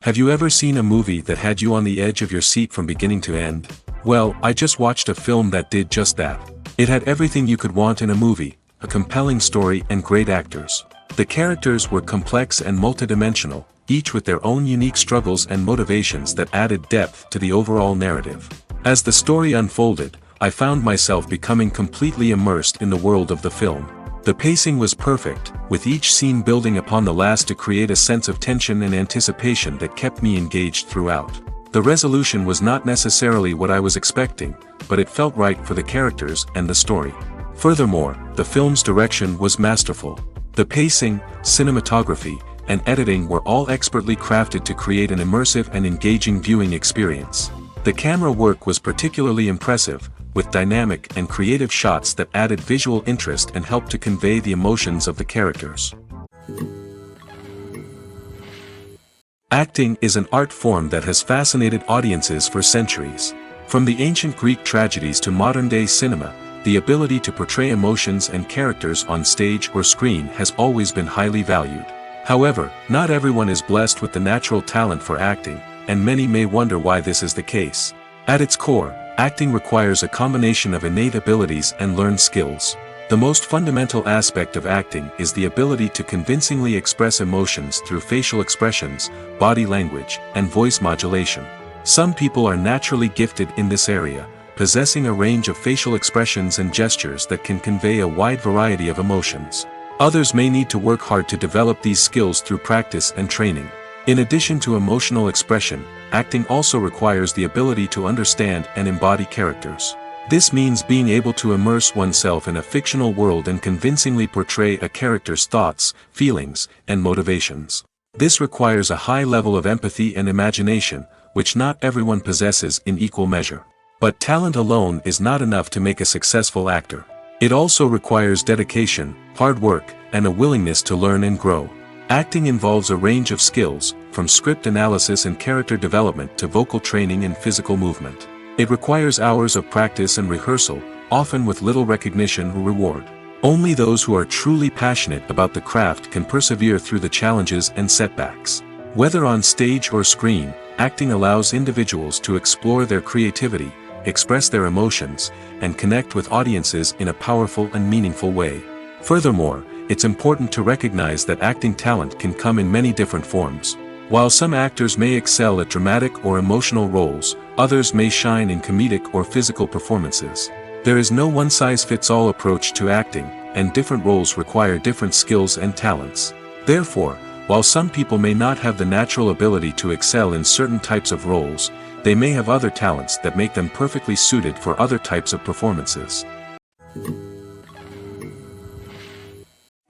Have you ever seen a movie that had you on the edge of your seat from beginning to end? Well, I just watched a film that did just that. It had everything you could want in a movie, a compelling story and great actors. The characters were complex and multidimensional, each with their own unique struggles and motivations that added depth to the overall narrative. As the story unfolded, I found myself becoming completely immersed in the world of the film. The pacing was perfect, with each scene building upon the last to create a sense of tension and anticipation that kept me engaged throughout. The resolution was not necessarily what I was expecting, but it felt right for the characters and the story. Furthermore, the film's direction was masterful. The pacing, cinematography, and editing were all expertly crafted to create an immersive and engaging viewing experience. The camera work was particularly impressive, with dynamic and creative shots that added visual interest and helped to convey the emotions of the characters. Acting is an art form that has fascinated audiences for centuries. From the ancient Greek tragedies to modern-day cinema, the ability to portray emotions and characters on stage or screen has always been highly valued. However, not everyone is blessed with the natural talent for acting, and many may wonder why this is the case. At its core, acting requires a combination of innate abilities and learned skills. The most fundamental aspect of acting is the ability to convincingly express emotions through facial expressions, body language, and voice modulation. Some people are naturally gifted in this area, possessing a range of facial expressions and gestures that can convey a wide variety of emotions. Others may need to work hard to develop these skills through practice and training. In addition to emotional expression, acting also requires the ability to understand and embody characters. This means being able to immerse oneself in a fictional world and convincingly portray a character's thoughts, feelings, and motivations. This requires a high level of empathy and imagination, which not everyone possesses in equal measure. But talent alone is not enough to make a successful actor. It also requires dedication, hard work, and a willingness to learn and grow. Acting involves a range of skills, from script analysis and character development to vocal training and physical movement. It requires hours of practice and rehearsal, often with little recognition or reward. Only those who are truly passionate about the craft can persevere through the challenges and setbacks. Whether on stage or screen, acting allows individuals to explore their creativity, express their emotions, and connect with audiences in a powerful and meaningful way. Furthermore, it's important to recognize that acting talent can come in many different forms. While some actors may excel at dramatic or emotional roles, others may shine in comedic or physical performances. There is no one-size-fits-all approach to acting, and different roles require different skills and talents. Therefore, while some people may not have the natural ability to excel in certain types of roles, they may have other talents that make them perfectly suited for other types of performances.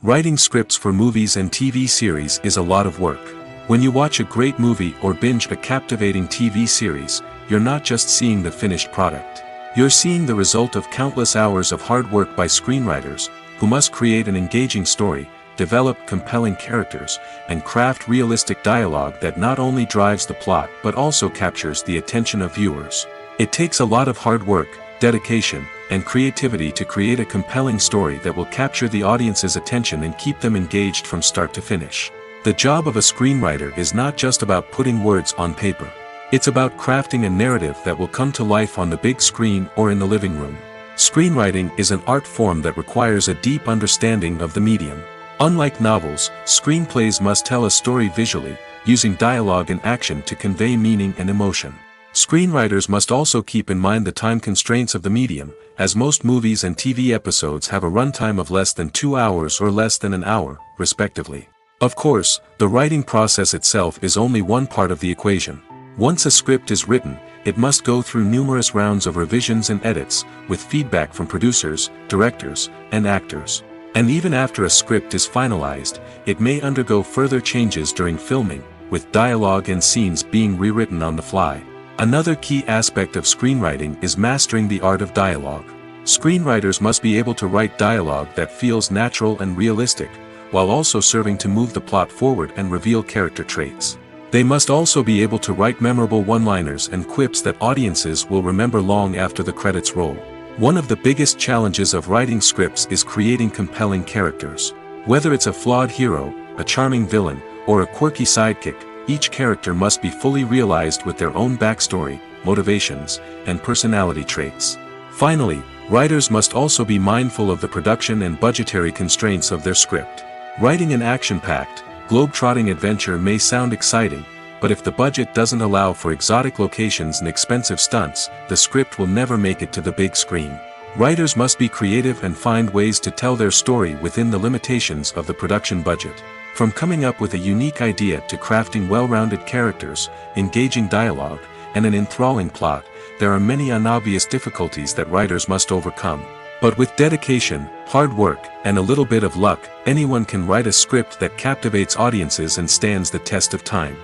Writing scripts for movies and TV series is a lot of work. When you watch a great movie or binge a captivating TV series, you're not just seeing the finished product. You're seeing the result of countless hours of hard work by screenwriters, who must create an engaging story, develop compelling characters, and craft realistic dialogue that not only drives the plot but also captures the attention of viewers. It takes a lot of hard work, dedication, and creativity to create a compelling story that will capture the audience's attention and keep them engaged from start to finish. The job of a screenwriter is not just about putting words on paper. It's about crafting a narrative that will come to life on the big screen or in the living room. Screenwriting is an art form that requires a deep understanding of the medium. Unlike novels, screenplays must tell a story visually, using dialogue and action to convey meaning and emotion. Screenwriters must also keep in mind the time constraints of the medium, as most movies and TV episodes have a runtime of less than 2 hours or less than an hour, respectively. Of course, the writing process itself is only one part of the equation. Once a script is written, it must go through numerous rounds of revisions and edits, with feedback from producers, directors, and actors. And even after a script is finalized, it may undergo further changes during filming, with dialogue and scenes being rewritten on the fly. Another key aspect of screenwriting is mastering the art of dialogue. Screenwriters must be able to write dialogue that feels natural and realistic, while also serving to move the plot forward and reveal character traits. They must also be able to write memorable one-liners and quips that audiences will remember long after the credits roll. One of the biggest challenges of writing scripts is creating compelling characters. Whether it's a flawed hero, a charming villain, or a quirky sidekick, each character must be fully realized with their own backstory, motivations, and personality traits. Finally, writers must also be mindful of the production and budgetary constraints of their script. Writing an action-packed, globe-trotting adventure may sound exciting, but if the budget doesn't allow for exotic locations and expensive stunts, the script will never make it to the big screen. Writers must be creative and find ways to tell their story within the limitations of the production budget. From coming up with a unique idea to crafting well-rounded characters, engaging dialogue, and an enthralling plot, there are many unobvious difficulties that writers must overcome. But with dedication, hard work, and a little bit of luck, anyone can write a script that captivates audiences and stands the test of time.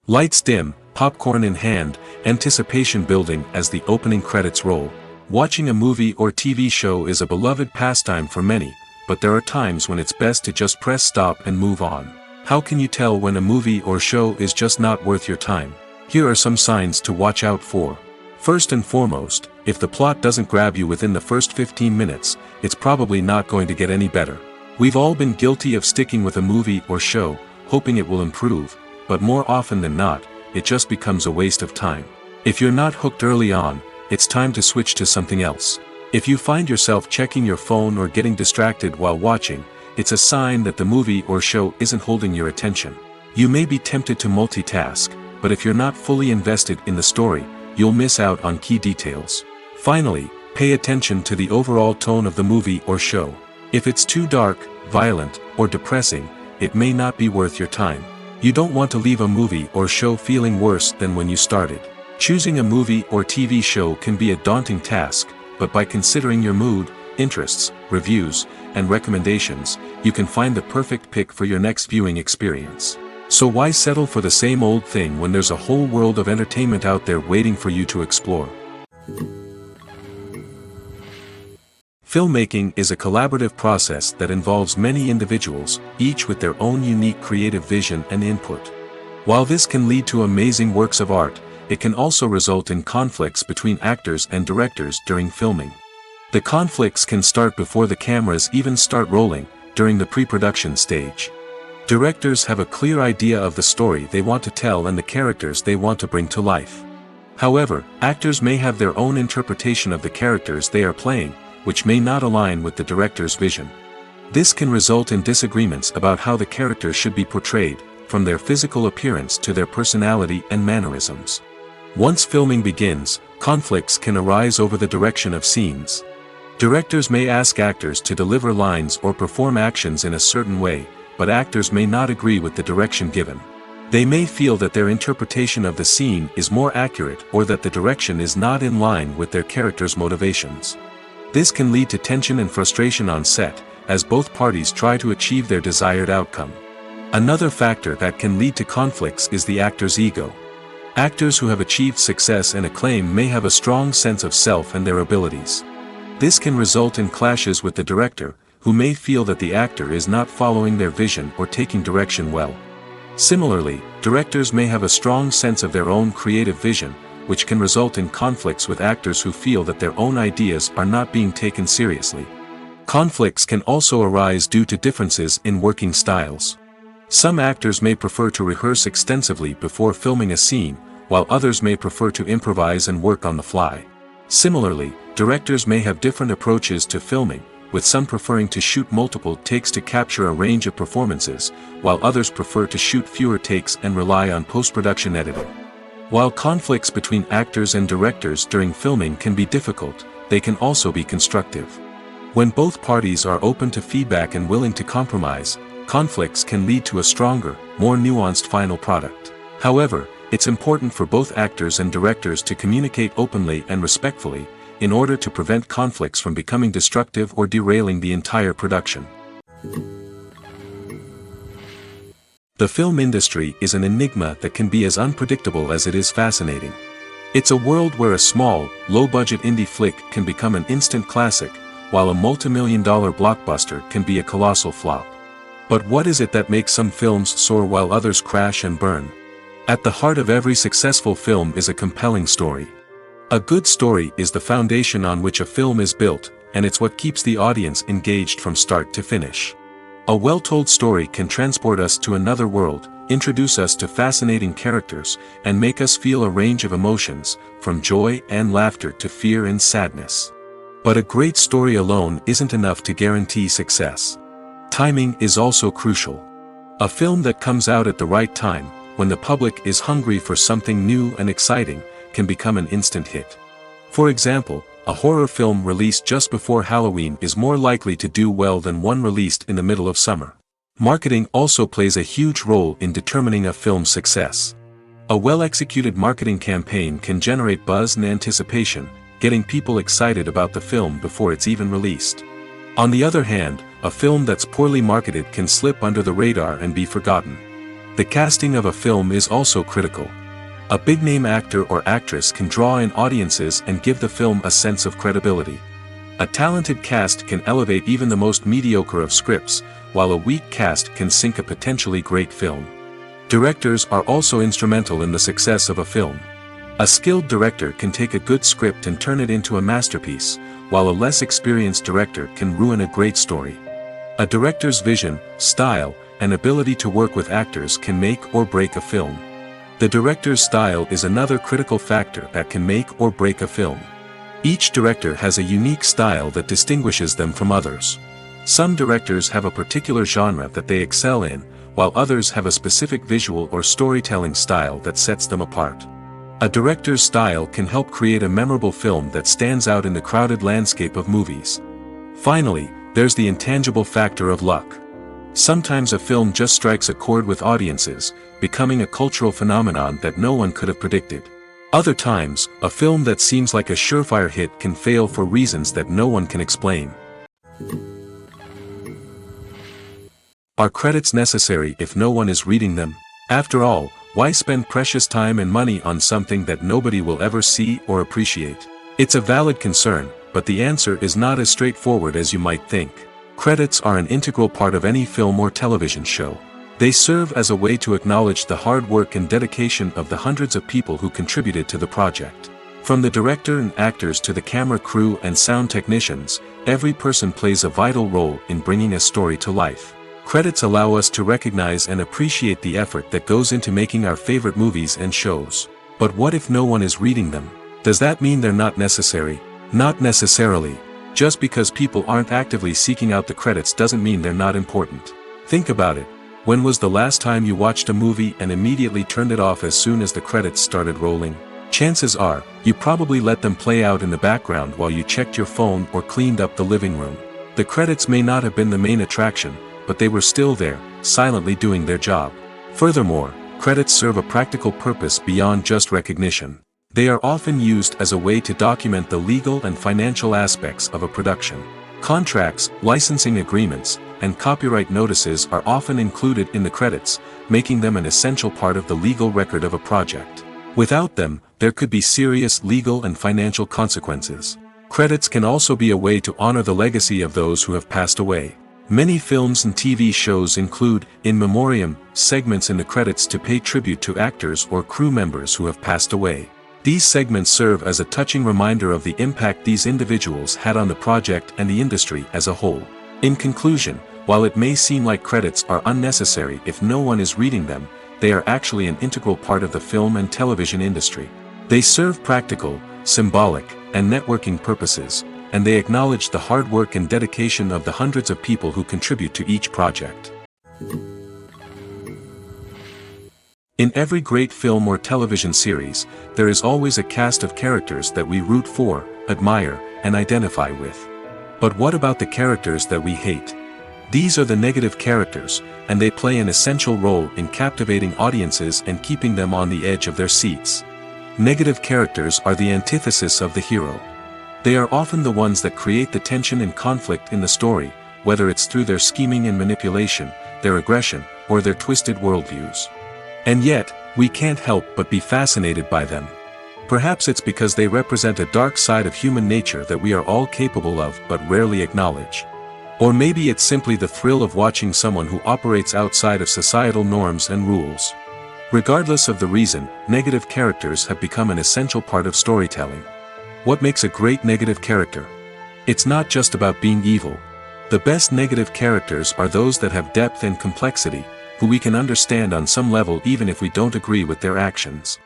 Lights dim, popcorn in hand, anticipation building as the opening credits roll. Watching a movie or TV show is a beloved pastime for many, but there are times when it's best to just press stop and move on. How can you tell when a movie or show is just not worth your time? Here are some signs to watch out for. First and foremost, if the plot doesn't grab you within the first 15 minutes, it's probably not going to get any better. We've all been guilty of sticking with a movie or show, hoping it will improve, but more often than not, it just becomes a waste of time. If you're not hooked early on, it's time to switch to something else. If you find yourself checking your phone or getting distracted while watching, it's a sign that the movie or show isn't holding your attention. You may be tempted to multitask, but if you're not fully invested in the story, you'll miss out on key details. Finally, pay attention to the overall tone of the movie or show. If it's too dark, violent, or depressing, it may not be worth your time. You don't want to leave a movie or show feeling worse than when you started. Choosing a movie or TV show can be a daunting task, but by considering your mood, interests, reviews, and recommendations, you can find the perfect pick for your next viewing experience. So why settle for the same old thing when there's a whole world of entertainment out there waiting for you to explore? Filmmaking is a collaborative process that involves many individuals, each with their own unique creative vision and input. While this can lead to amazing works of art, it can also result in conflicts between actors and directors during filming. The conflicts can start before the cameras even start rolling, during the pre-production stage. Directors have a clear idea of the story they want to tell and the characters they want to bring to life. However, actors may have their own interpretation of the characters they are playing, which may not align with the director's vision. This can result in disagreements about how the characters should be portrayed, from their physical appearance to their personality and mannerisms. Once filming begins, conflicts can arise over the direction of scenes. Directors may ask actors to deliver lines or perform actions in a certain way, but actors may not agree with the direction given. They may feel that their interpretation of the scene is more accurate or that the direction is not in line with their character's motivations. This can lead to tension and frustration on set, as both parties try to achieve their desired outcome. Another factor that can lead to conflicts is the actor's ego. Actors who have achieved success and acclaim may have a strong sense of self and their abilities. This can result in clashes with the director, who may feel that the actor is not following their vision or taking direction well. Similarly, directors may have a strong sense of their own creative vision, which can result in conflicts with actors who feel that their own ideas are not being taken seriously. Conflicts can also arise due to differences in working styles. Some actors may prefer to rehearse extensively before filming a scene, while others may prefer to improvise and work on the fly. Similarly, directors may have different approaches to filming, with some preferring to shoot multiple takes to capture a range of performances, while others prefer to shoot fewer takes and rely on post-production editing. While conflicts between actors and directors during filming can be difficult, they can also be constructive. When both parties are open to feedback and willing to compromise, conflicts can lead to a stronger, more nuanced final product. However, it's important for both actors and directors to communicate openly and respectfully, in order to prevent conflicts from becoming destructive or derailing the entire production. The film industry is an enigma that can be as unpredictable as it is fascinating. It's a world where a small, low-budget indie flick can become an instant classic, while a multi-million-dollar blockbuster can be a colossal flop. But what is it that makes some films soar while others crash and burn? At the heart of every successful film is a compelling story. A good story is the foundation on which a film is built, and it's what keeps the audience engaged from start to finish. A well-told story can transport us to another world, introduce us to fascinating characters, and make us feel a range of emotions, from joy and laughter to fear and sadness. But a great story alone isn't enough to guarantee success. Timing is also crucial. A film that comes out at the right time, when the public is hungry for something new and exciting, can become an instant hit. For example, a horror film released just before Halloween is more likely to do well than one released in the middle of summer. Marketing also plays a huge role in determining a film's success. A well-executed marketing campaign can generate buzz and anticipation, getting people excited about the film before it's even released. On the other hand, a film that's poorly marketed can slip under the radar and be forgotten. The casting of a film is also critical. A big-name actor or actress can draw in audiences and give the film a sense of credibility. A talented cast can elevate even the most mediocre of scripts, while a weak cast can sink a potentially great film. Directors are also instrumental in the success of a film. A skilled director can take a good script and turn it into a masterpiece, while a less experienced director can ruin a great story. A director's vision, style, and ability to work with actors can make or break a film. The director's style is another critical factor that can make or break a film. Each director has a unique style that distinguishes them from others. Some directors have a particular genre that they excel in, while others have a specific visual or storytelling style that sets them apart. A director's style can help create a memorable film that stands out in the crowded landscape of movies. Finally, there's the intangible factor of luck. Sometimes a film just strikes a chord with audiences, becoming a cultural phenomenon that no one could have predicted. Other times, a film that seems like a surefire hit can fail for reasons that no one can explain. Are credits necessary if no one is reading them? After all, why spend precious time and money on something that nobody will ever see or appreciate? It's a valid concern, but the answer is not as straightforward as you might think. Credits are an integral part of any film or television show. They serve as a way to acknowledge the hard work and dedication of the hundreds of people who contributed to the project. From the director and actors to the camera crew and sound technicians, every person plays a vital role in bringing a story to life. Credits allow us to recognize and appreciate the effort that goes into making our favorite movies and shows. But what if no one is reading them? Does that mean they're not necessary? Not necessarily. Just because people aren't actively seeking out the credits doesn't mean they're not important. Think about it. When was the last time you watched a movie and immediately turned it off as soon as the credits started rolling? Chances are, you probably let them play out in the background while you checked your phone or cleaned up the living room. The credits may not have been the main attraction, but they were still there, silently doing their job. Furthermore, credits serve a practical purpose beyond just recognition. They are often used as a way to document the legal and financial aspects of a production. Contracts, licensing agreements, and copyright notices are often included in the credits, making them an essential part of the legal record of a project. Without them, there could be serious legal and financial consequences. Credits can also be a way to honor the legacy of those who have passed away. Many films and TV shows include, in memoriam, segments in the credits to pay tribute to actors or crew members who have passed away. These segments serve as a touching reminder of the impact these individuals had on the project and the industry as a whole. In conclusion, while it may seem like credits are unnecessary if no one is reading them, they are actually an integral part of the film and television industry. They serve practical, symbolic, and networking purposes, and they acknowledge the hard work and dedication of the hundreds of people who contribute to each project. In every great film or television series, there is always a cast of characters that we root for, admire, and identify with. But what about the characters that we hate? These are the negative characters, and they play an essential role in captivating audiences and keeping them on the edge of their seats. Negative characters are the antithesis of the hero. They are often the ones that create the tension and conflict in the story, whether it's through their scheming and manipulation, their aggression, or their twisted worldviews. And yet, we can't help but be fascinated by them. Perhaps it's because they represent a dark side of human nature that we are all capable of but rarely acknowledge. Or maybe it's simply the thrill of watching someone who operates outside of societal norms and rules. Regardless of the reason, negative characters have become an essential part of storytelling. What makes a great negative character? It's not just about being evil. The best negative characters are those that have depth and complexity, who we can understand on some level even if we don't agree with their actions.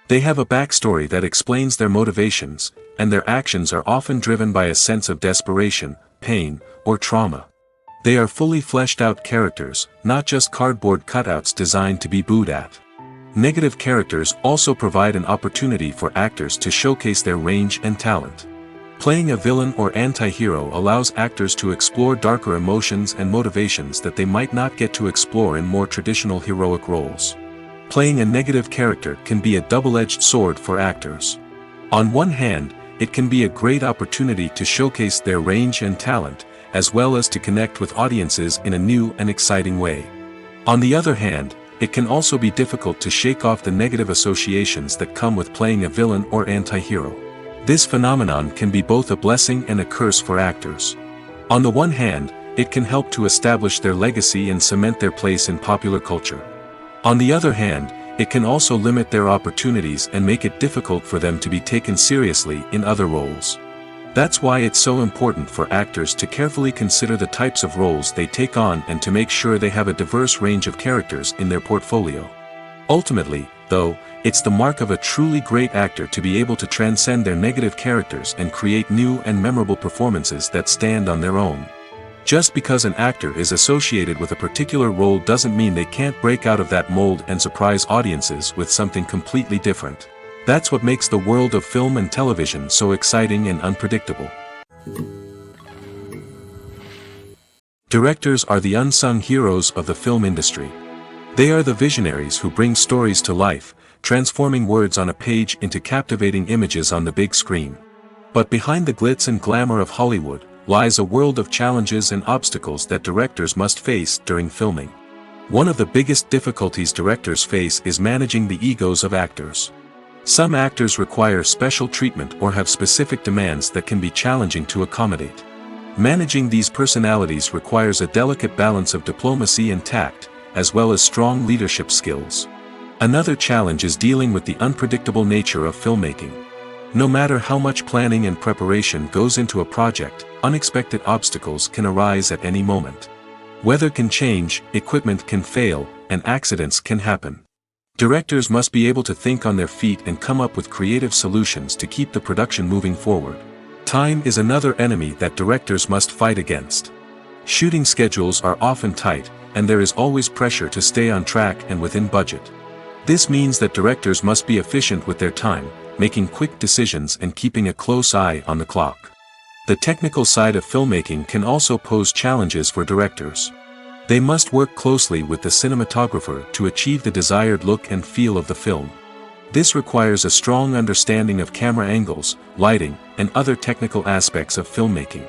They have a backstory that explains their motivations, and their actions are often driven by a sense of desperation, pain, or trauma. They are fully fleshed out characters, not just cardboard cutouts designed to be booed at. Negative characters also provide an opportunity for actors to showcase their range and talent. Playing a villain or anti-hero allows actors to explore darker emotions and motivations that they might not get to explore in more traditional heroic roles. Playing a negative character can be a double-edged sword for actors. On one hand, it can be a great opportunity to showcase their range and talent, as well as to connect with audiences in a new and exciting way. On the other hand, it can also be difficult to shake off the negative associations that come with playing a villain or anti-hero. This phenomenon can be both a blessing and a curse for actors. On the one hand, it can help to establish their legacy and cement their place in popular culture. On the other hand, it can also limit their opportunities and make it difficult for them to be taken seriously in other roles. That's why it's so important for actors to carefully consider the types of roles they take on and to make sure they have a diverse range of characters in their portfolio. Ultimately, though, it's the mark of a truly great actor to be able to transcend their negative characters and create new and memorable performances that stand on their own. Just because an actor is associated with a particular role doesn't mean they can't break out of that mold and surprise audiences with something completely different. That's what makes the world of film and television so exciting and unpredictable. Directors are the unsung heroes of the film industry. They are the visionaries who bring stories to life, transforming words on a page into captivating images on the big screen. But behind the glitz and glamour of Hollywood lies a world of challenges and obstacles that directors must face during filming. One of the biggest difficulties directors face is managing the egos of actors. Some actors require special treatment or have specific demands that can be challenging to accommodate. Managing these personalities requires a delicate balance of diplomacy and tact, as well as strong leadership skills. Another challenge is dealing with the unpredictable nature of filmmaking. No matter how much planning and preparation goes into a project, unexpected obstacles can arise at any moment. Weather can change, equipment can fail, and accidents can happen. Directors must be able to think on their feet and come up with creative solutions to keep the production moving forward. Time is another enemy that directors must fight against. Shooting schedules are often tight, and there is always pressure to stay on track and within budget. This means that directors must be efficient with their time, making quick decisions and keeping a close eye on the clock. The technical side of filmmaking can also pose challenges for directors. They must work closely with the cinematographer to achieve the desired look and feel of the film. This requires a strong understanding of camera angles, lighting, and other technical aspects of filmmaking.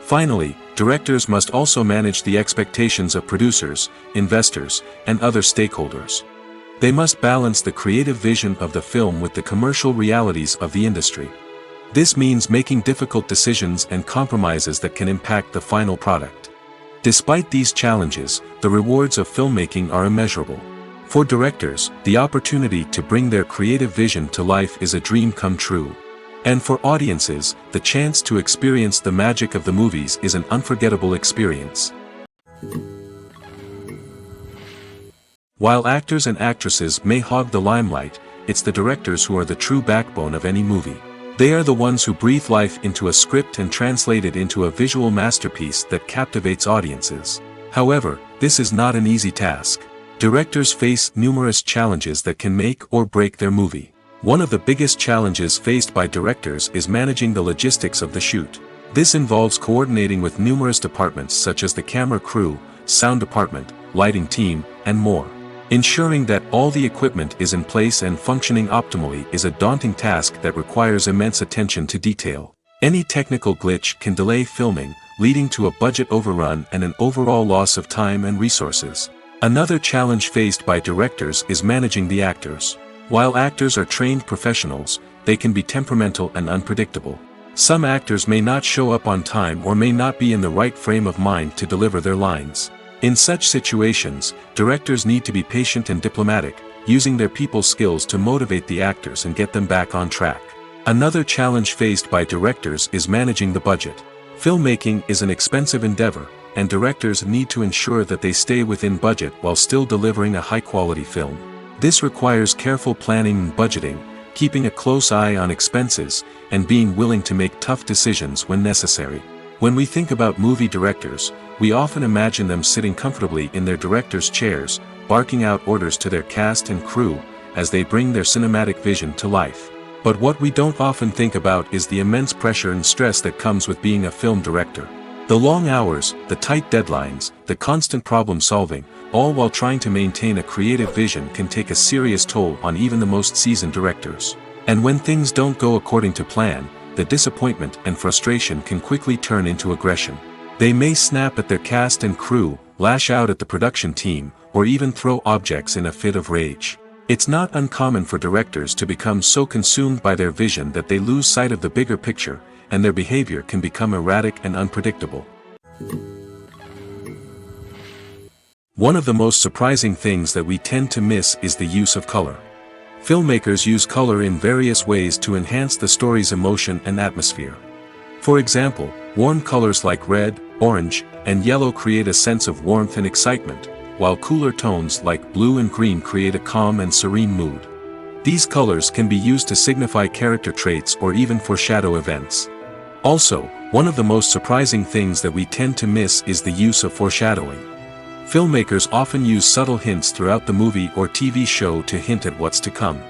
Finally, directors must also manage the expectations of producers, investors, and other stakeholders. They must balance the creative vision of the film with the commercial realities of the industry. This means making difficult decisions and compromises that can impact the final product. Despite these challenges, the rewards of filmmaking are immeasurable. For directors, the opportunity to bring their creative vision to life is a dream come true. And for audiences, the chance to experience the magic of the movies is an unforgettable experience. While actors and actresses may hog the limelight, it's the directors who are the true backbone of any movie. They are the ones who breathe life into a script and translate it into a visual masterpiece that captivates audiences. However, this is not an easy task. Directors face numerous challenges that can make or break their movie. One of the biggest challenges faced by directors is managing the logistics of the shoot. This involves coordinating with numerous departments such as the camera crew, sound department, lighting team, and more. Ensuring that all the equipment is in place and functioning optimally is a daunting task that requires immense attention to detail. Any technical glitch can delay filming, leading to a budget overrun and an overall loss of time and resources. Another challenge faced by directors is managing the actors. While actors are trained professionals, they can be temperamental and unpredictable. Some actors may not show up on time or may not be in the right frame of mind to deliver their lines. In such situations, directors need to be patient and diplomatic, using their people skills to motivate the actors and get them back on track. Another challenge faced by directors is managing the budget. Filmmaking is an expensive endeavor, and directors need to ensure that they stay within budget while still delivering a high-quality film. This requires careful planning and budgeting, keeping a close eye on expenses, and being willing to make tough decisions when necessary. When we think about movie directors, we often imagine them sitting comfortably in their director's chairs, barking out orders to their cast and crew, as they bring their cinematic vision to life. But what we don't often think about is the immense pressure and stress that comes with being a film director. The long hours, the tight deadlines, the constant problem solving, all while trying to maintain a creative vision can take a serious toll on even the most seasoned directors. And when things don't go according to plan, the disappointment and frustration can quickly turn into aggression. They may snap at their cast and crew, lash out at the production team, or even throw objects in a fit of rage. It's not uncommon for directors to become so consumed by their vision that they lose sight of the bigger picture, and their behavior can become erratic and unpredictable. One of the most surprising things that we tend to miss is the use of color. Filmmakers use color in various ways to enhance the story's emotion and atmosphere. For example, warm colors like red, orange, and yellow create a sense of warmth and excitement, while cooler tones like blue and green create a calm and serene mood. These colors can be used to signify character traits or even foreshadow events. Also, one of the most surprising things that we tend to miss is the use of foreshadowing. Filmmakers often use subtle hints throughout the movie or TV show to hint at what's to come.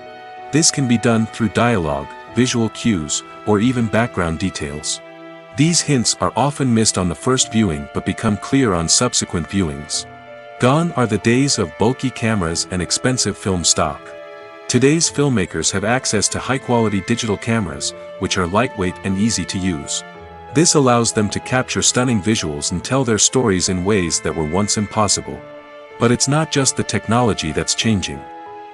This can be done through dialogue, visual cues, or even background details. These hints are often missed on the first viewing but become clear on subsequent viewings. Gone are the days of bulky cameras and expensive film stock. Today's filmmakers have access to high-quality digital cameras, which are lightweight and easy to use. This allows them to capture stunning visuals and tell their stories in ways that were once impossible. But it's not just the technology that's changing.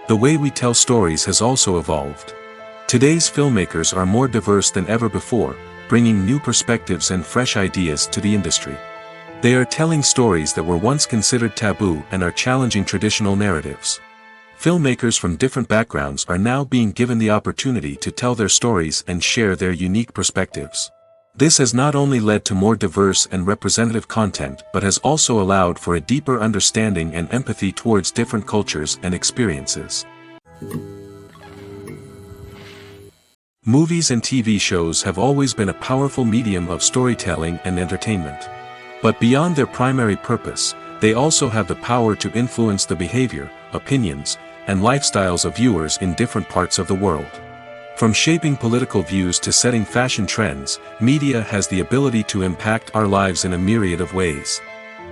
The way we tell stories has also evolved. Today's filmmakers are more diverse than ever before, bringing new perspectives and fresh ideas to the industry. They are telling stories that were once considered taboo and are challenging traditional narratives. Filmmakers from different backgrounds are now being given the opportunity to tell their stories and share their unique perspectives. This has not only led to more diverse and representative content but has also allowed for a deeper understanding and empathy towards different cultures and experiences. Movies and TV shows have always been a powerful medium of storytelling and entertainment. But beyond their primary purpose, they also have the power to influence the behavior, opinions, and lifestyles of viewers in different parts of the world. From shaping political views to setting fashion trends, media has the ability to impact our lives in a myriad of ways.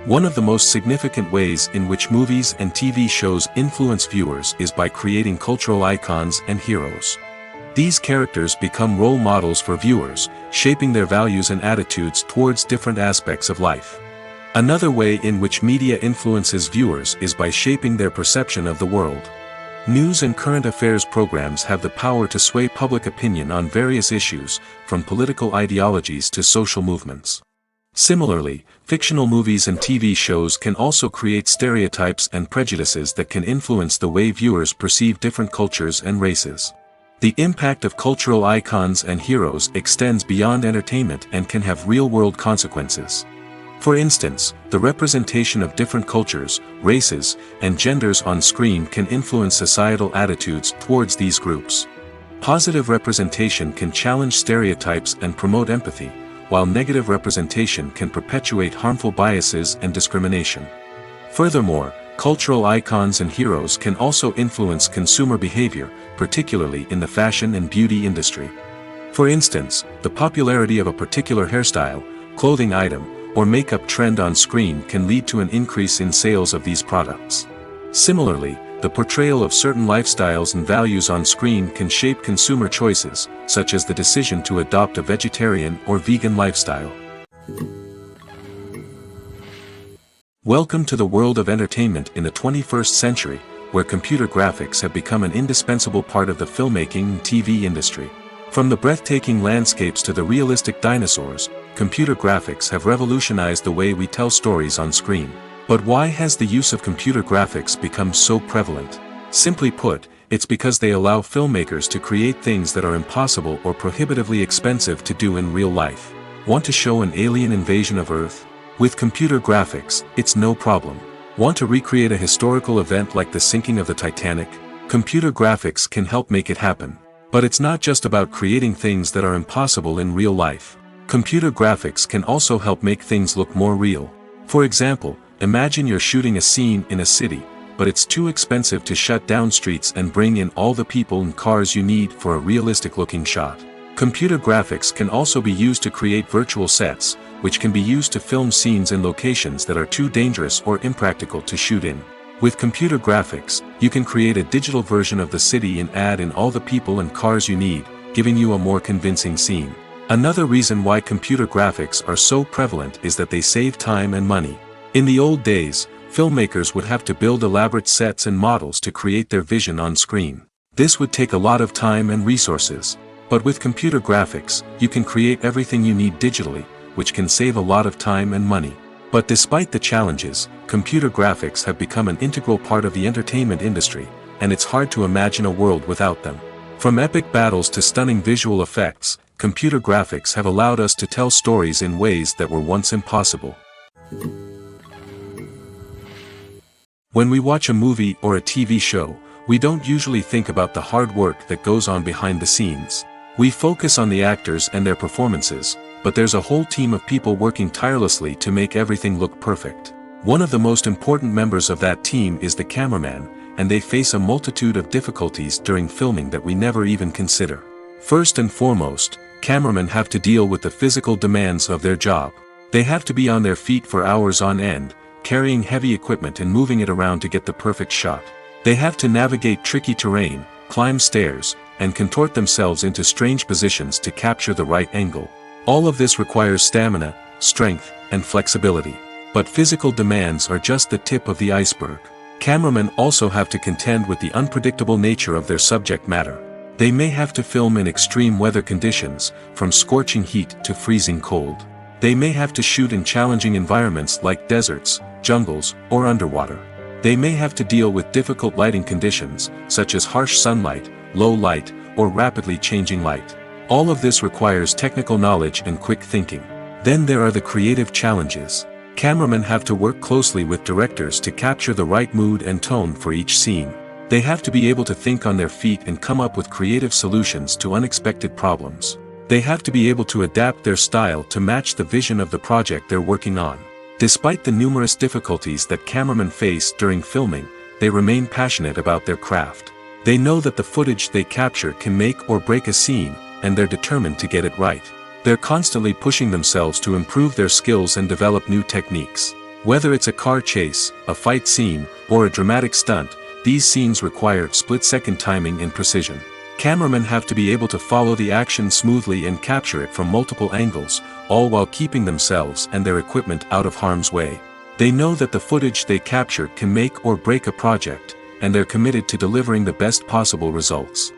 One of the most significant ways in which movies and TV shows influence viewers is by creating cultural icons and heroes. These characters become role models for viewers, shaping their values and attitudes towards different aspects of life. Another way in which media influences viewers is by shaping their perception of the world. News and current affairs programs have the power to sway public opinion on various issues, from political ideologies to social movements. Similarly, fictional movies and TV shows can also create stereotypes and prejudices that can influence the way viewers perceive different cultures and races. The impact of cultural icons and heroes extends beyond entertainment and can have real-world consequences. For instance, the representation of different cultures, races, and genders on screen can influence societal attitudes towards these groups. Positive representation can challenge stereotypes and promote empathy, while negative representation can perpetuate harmful biases and discrimination. Furthermore, cultural icons and heroes can also influence consumer behavior, particularly in the fashion and beauty industry. For instance, the popularity of a particular hairstyle, clothing item, or makeup trend on screen can lead to an increase in sales of these products. Similarly, the portrayal of certain lifestyles and values on screen can shape consumer choices, such as the decision to adopt a vegetarian or vegan lifestyle. Welcome to the world of entertainment in the 21st century, where computer graphics have become an indispensable part of the filmmaking and TV industry. From the breathtaking landscapes to the realistic dinosaurs, computer graphics have revolutionized the way we tell stories on screen. But why has the use of computer graphics become so prevalent? Simply put, it's because they allow filmmakers to create things that are impossible or prohibitively expensive to do in real life. Want to show an alien invasion of Earth? With computer graphics, it's no problem. Want to recreate a historical event like the sinking of the Titanic? Computer graphics can help make it happen. But it's not just about creating things that are impossible in real life. Computer graphics can also help make things look more real. For example, imagine you're shooting a scene in a city, but it's too expensive to shut down streets and bring in all the people and cars you need for a realistic-looking shot. Computer graphics can also be used to create virtual sets, which can be used to film scenes in locations that are too dangerous or impractical to shoot in. With computer graphics, you can create a digital version of the city and add in all the people and cars you need, giving you a more convincing scene. Another reason why computer graphics are so prevalent is that they save time and money. In the old days, filmmakers would have to build elaborate sets and models to create their vision on screen. This would take a lot of time and resources. But with computer graphics, you can create everything you need digitally, which can save a lot of time and money. But despite the challenges, computer graphics have become an integral part of the entertainment industry, and it's hard to imagine a world without them. From epic battles to stunning visual effects, computer graphics have allowed us to tell stories in ways that were once impossible. When we watch a movie or a TV show, we don't usually think about the hard work that goes on behind the scenes. We focus on the actors and their performances, but there's a whole team of people working tirelessly to make everything look perfect. One of the most important members of that team is the cameraman, and they face a multitude of difficulties during filming that we never even consider. First and foremost, cameramen have to deal with the physical demands of their job. They have to be on their feet for hours on end, carrying heavy equipment and moving it around to get the perfect shot. They have to navigate tricky terrain, climb stairs, and contort themselves into strange positions to capture the right angle. All of this requires stamina, strength, and flexibility. But physical demands are just the tip of the iceberg. Cameramen also have to contend with the unpredictable nature of their subject matter. They may have to film in extreme weather conditions, from scorching heat to freezing cold. They may have to shoot in challenging environments like deserts, jungles, or underwater. They may have to deal with difficult lighting conditions, such as harsh sunlight, low light, or rapidly changing light. All of this requires technical knowledge and quick thinking. Then there are the creative challenges. Cameramen have to work closely with directors to capture the right mood and tone for each scene. They have to be able to think on their feet and come up with creative solutions to unexpected problems. They have to be able to adapt their style to match the vision of the project they're working on. Despite the numerous difficulties that cameramen face during filming, they remain passionate about their craft. They know that the footage they capture can make or break a scene, and they're determined to get it right. They're constantly pushing themselves to improve their skills and develop new techniques. Whether it's a car chase, a fight scene, or a dramatic stunt, these scenes require split-second timing and precision. Cameramen have to be able to follow the action smoothly and capture it from multiple angles, all while keeping themselves and their equipment out of harm's way. They know that the footage they capture can make or break a project, and they're committed to delivering the best possible results.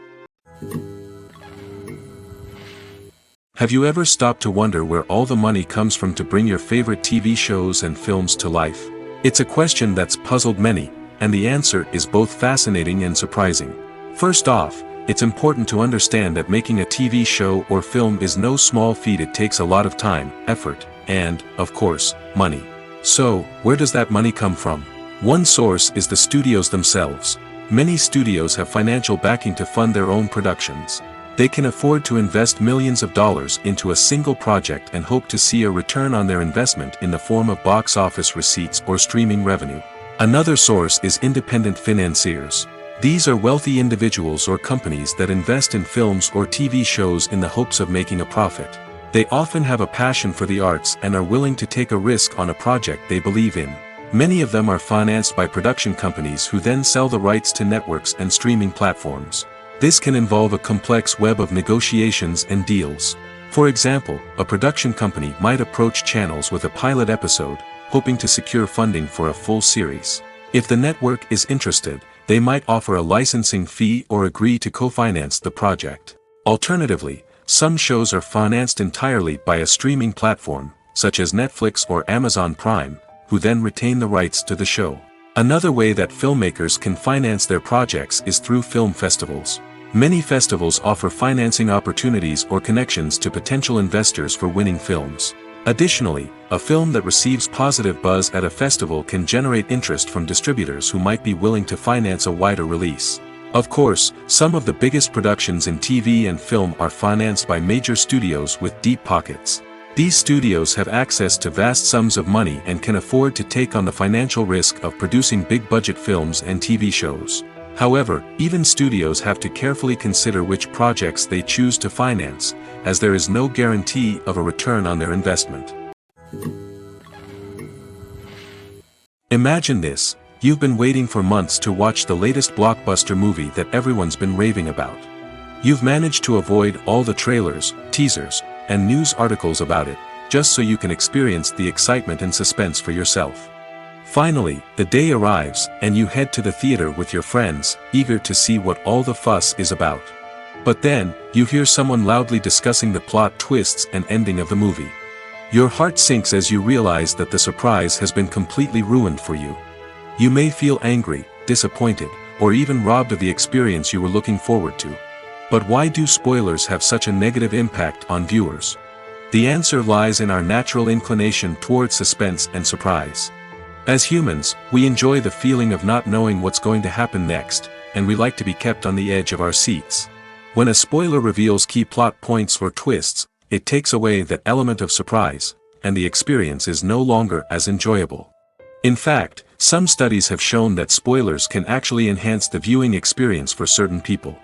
Have you ever stopped to wonder where all the money comes from to bring your favorite TV shows and films to life? It's a question that's puzzled many, and the answer is both fascinating and surprising. First off, it's important to understand that making a TV show or film is no small feat. It takes a lot of time, effort, and, of course, money. So, where does that money come from? One source is the studios themselves. Many studios have financial backing to fund their own productions. They can afford to invest millions of dollars into a single project and hope to see a return on their investment in the form of box office receipts or streaming revenue. Another source is independent financiers. These are wealthy individuals or companies that invest in films or TV shows in the hopes of making a profit. They often have a passion for the arts and are willing to take a risk on a project they believe in. Many of them are financed by production companies who then sell the rights to networks and streaming platforms. This can involve a complex web of negotiations and deals. For example, a production company might approach channels with a pilot episode, hoping to secure funding for a full series. If the network is interested, they might offer a licensing fee or agree to co-finance the project. Alternatively, some shows are financed entirely by a streaming platform, such as Netflix or Amazon Prime, who then retain the rights to the show. Another way that filmmakers can finance their projects is through film festivals. Many festivals offer financing opportunities or connections to potential investors for winning films. Additionally, a film that receives positive buzz at a festival can generate interest from distributors who might be willing to finance a wider release. Of course, some of the biggest productions in TV and film are financed by major studios with deep pockets. These studios have access to vast sums of money and can afford to take on the financial risk of producing big-budget films and TV shows. However, even studios have to carefully consider which projects they choose to finance, as there is no guarantee of a return on their investment. Imagine this: you've been waiting for months to watch the latest blockbuster movie that everyone's been raving about. You've managed to avoid all the trailers, teasers, and news articles about it, just so you can experience the excitement and suspense for yourself. Finally, the day arrives, and you head to the theater with your friends, eager to see what all the fuss is about. But then, you hear someone loudly discussing the plot twists and ending of the movie. Your heart sinks as you realize that the surprise has been completely ruined for you. You may feel angry, disappointed, or even robbed of the experience you were looking forward to. But why do spoilers have such a negative impact on viewers? The answer lies in our natural inclination toward suspense and surprise. As humans, we enjoy the feeling of not knowing what's going to happen next, and we like to be kept on the edge of our seats. When a spoiler reveals key plot points or twists, it takes away that element of surprise, and the experience is no longer as enjoyable. In fact, some studies have shown that spoilers can actually enhance the viewing experience for certain people.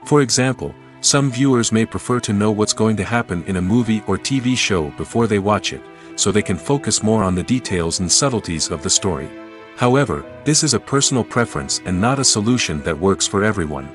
For example, some viewers may prefer to know what's going to happen in a movie or TV show before they watch it, so they can focus more on the details and subtleties of the story. However, this is a personal preference and not a solution that works for everyone.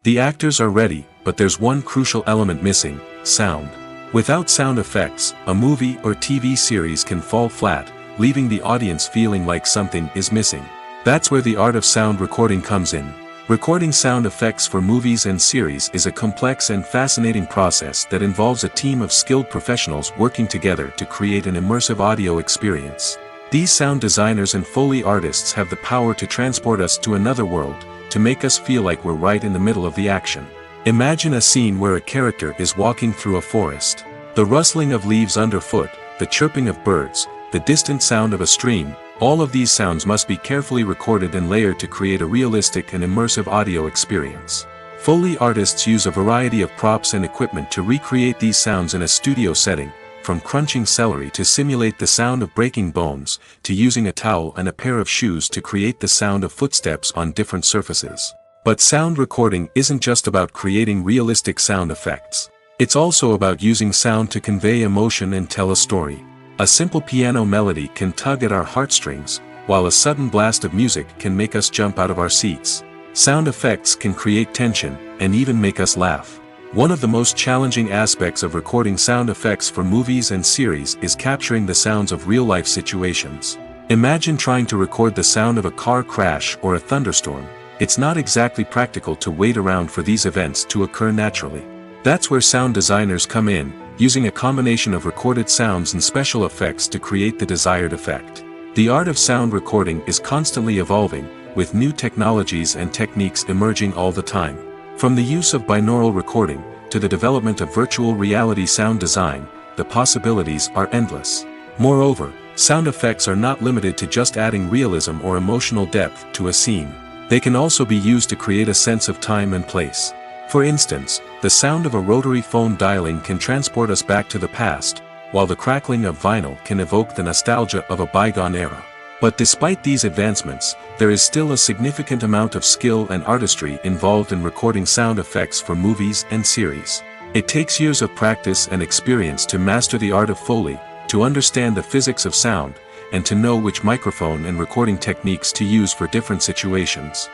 The actors are ready, but there's one crucial element missing: sound. Without sound effects, a movie or TV series can fall flat, leaving the audience feeling like something is missing. That's where the art of sound recording comes in. Recording sound effects for movies and series is a complex and fascinating process that involves a team of skilled professionals working together to create an immersive audio experience. These sound designers and Foley artists have the power to transport us to another world, to make us feel like we're right in the middle of the action. Imagine a scene where a character is walking through a forest. The rustling of leaves underfoot, the chirping of birds, the distant sound of a stream, all of these sounds must be carefully recorded and layered to create a realistic and immersive audio experience. Foley artists use a variety of props and equipment to recreate these sounds in a studio setting, from crunching celery to simulate the sound of breaking bones, to using a towel and a pair of shoes to create the sound of footsteps on different surfaces. But sound recording isn't just about creating realistic sound effects. It's also about using sound to convey emotion and tell a story. A simple piano melody can tug at our heartstrings, while a sudden blast of music can make us jump out of our seats. Sound effects can create tension, and even make us laugh. One of the most challenging aspects of recording sound effects for movies and series is capturing the sounds of real-life situations. Imagine trying to record the sound of a car crash or a thunderstorm. It's not exactly practical to wait around for these events to occur naturally. That's where sound designers come in, using a combination of recorded sounds and special effects to create the desired effect. The art of sound recording is constantly evolving, with new technologies and techniques emerging all the time. From the use of binaural recording, to the development of virtual reality sound design, the possibilities are endless. Moreover, sound effects are not limited to just adding realism or emotional depth to a scene. They can also be used to create a sense of time and place. For instance, the sound of a rotary phone dialing can transport us back to the past, while the crackling of vinyl can evoke the nostalgia of a bygone era. But despite these advancements, there is still a significant amount of skill and artistry involved in recording sound effects for movies and series. It takes years of practice and experience to master the art of Foley, to understand the physics of sound, and to know which microphone and recording techniques to use for different situations.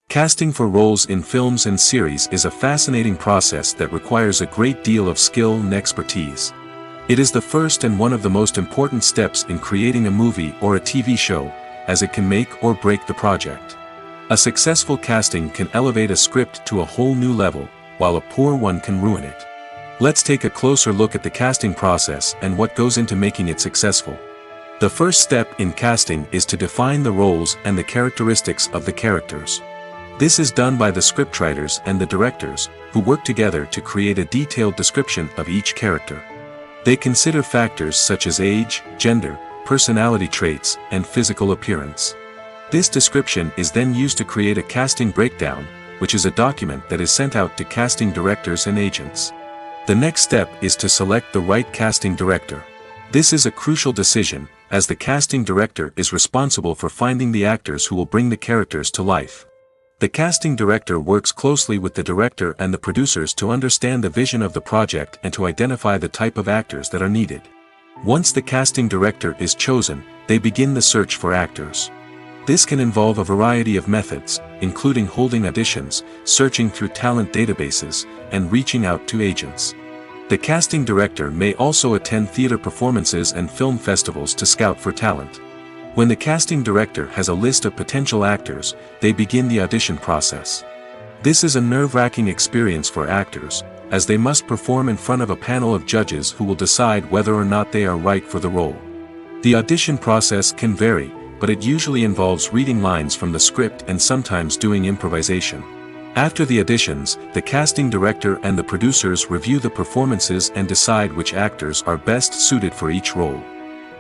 Casting for roles in films and series is a fascinating process that requires a great deal of skill and expertise. It is the first and one of the most important steps in creating a movie or a TV show, as it can make or break the project. A successful casting can elevate a script to a whole new level, while a poor one can ruin it. Let's take a closer look at the casting process and what goes into making it successful. The first step in casting is to define the roles and the characteristics of the characters. This is done by the scriptwriters and the directors, who work together to create a detailed description of each character. They consider factors such as age, gender, personality traits, and physical appearance. This description is then used to create a casting breakdown, which is a document that is sent out to casting directors and agents. The next step is to select the right casting director. This is a crucial decision, as the casting director is responsible for finding the actors who will bring the characters to life. The casting director works closely with the director and the producers to understand the vision of the project and to identify the type of actors that are needed. Once the casting director is chosen, they begin the search for actors. This can involve a variety of methods, including holding auditions, searching through talent databases, and reaching out to agents. The casting director may also attend theater performances and film festivals to scout for talent. When the casting director has a list of potential actors, they begin the audition process. This is a nerve-wracking experience for actors, as they must perform in front of a panel of judges who will decide whether or not they are right for the role. The audition process can vary, but it usually involves reading lines from the script and sometimes doing improvisation. After the auditions, the casting director and the producers review the performances and decide which actors are best suited for each role.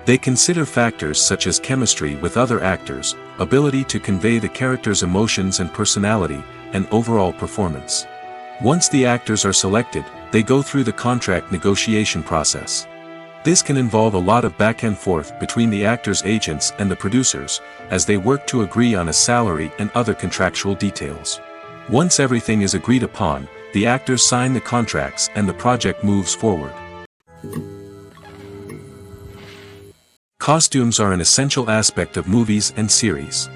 They consider factors such as chemistry with other actors, ability to convey the character's emotions and personality, and overall performance. Once the actors are selected, they go through the contract negotiation process. This can involve a lot of back and forth between the actors' agents and the producers, as they work to agree on a salary and other contractual details. Once everything is agreed upon, the actors sign the contracts and the project moves forward. Costumes are an essential aspect of movies and series.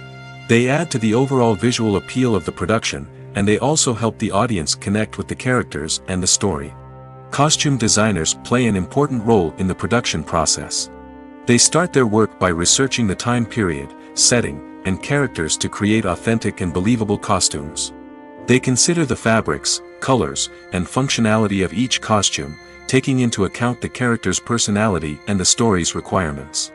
They add to the overall visual appeal of the production, and they also help the audience connect with the characters and the story. Costume designers play an important role in the production process. They start their work by researching the time period, setting, and characters to create authentic and believable costumes. They consider the fabrics, colors, and functionality of each costume, taking into account the character's personality and the story's requirements.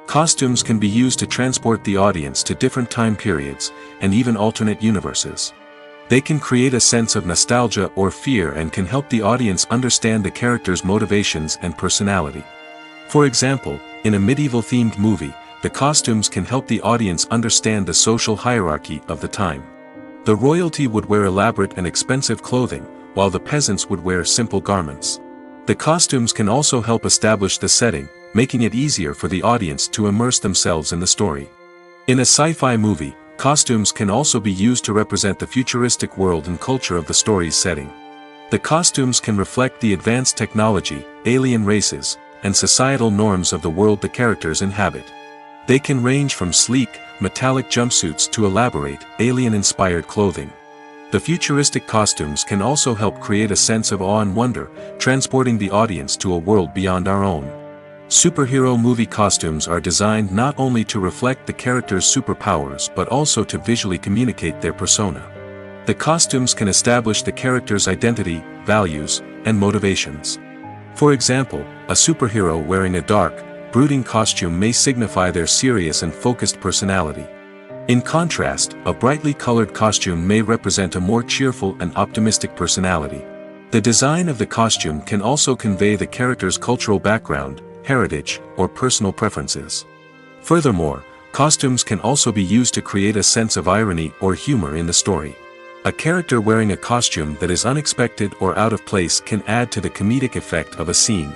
Costumes can be used to transport the audience to different time periods, and even alternate universes. They can create a sense of nostalgia or fear and can help the audience understand the character's motivations and personality. For example, in a medieval-themed movie, the costumes can help the audience understand the social hierarchy of the time. The royalty would wear elaborate and expensive clothing, while the peasants would wear simple garments. The costumes can also help establish the setting, making it easier for the audience to immerse themselves in the story. In a sci-fi movie, costumes can also be used to represent the futuristic world and culture of the story's setting. The costumes can reflect the advanced technology, alien races, and societal norms of the world the characters inhabit. They can range from sleek, metallic jumpsuits to elaborate, alien-inspired clothing. The futuristic costumes can also help create a sense of awe and wonder, transporting the audience to a world beyond our own. Superhero movie costumes are designed not only to reflect the character's superpowers but also to visually communicate their persona. The costumes can establish the character's identity, values, and motivations. For example, a superhero wearing a dark, brooding costume may signify their serious and focused personality. In contrast, a brightly colored costume may represent a more cheerful and optimistic personality. The design of the costume can also convey the character's cultural background, heritage, or personal preferences. Furthermore, costumes can also be used to create a sense of irony or humor in the story. A character wearing a costume that is unexpected or out of place can add to the comedic effect of a scene.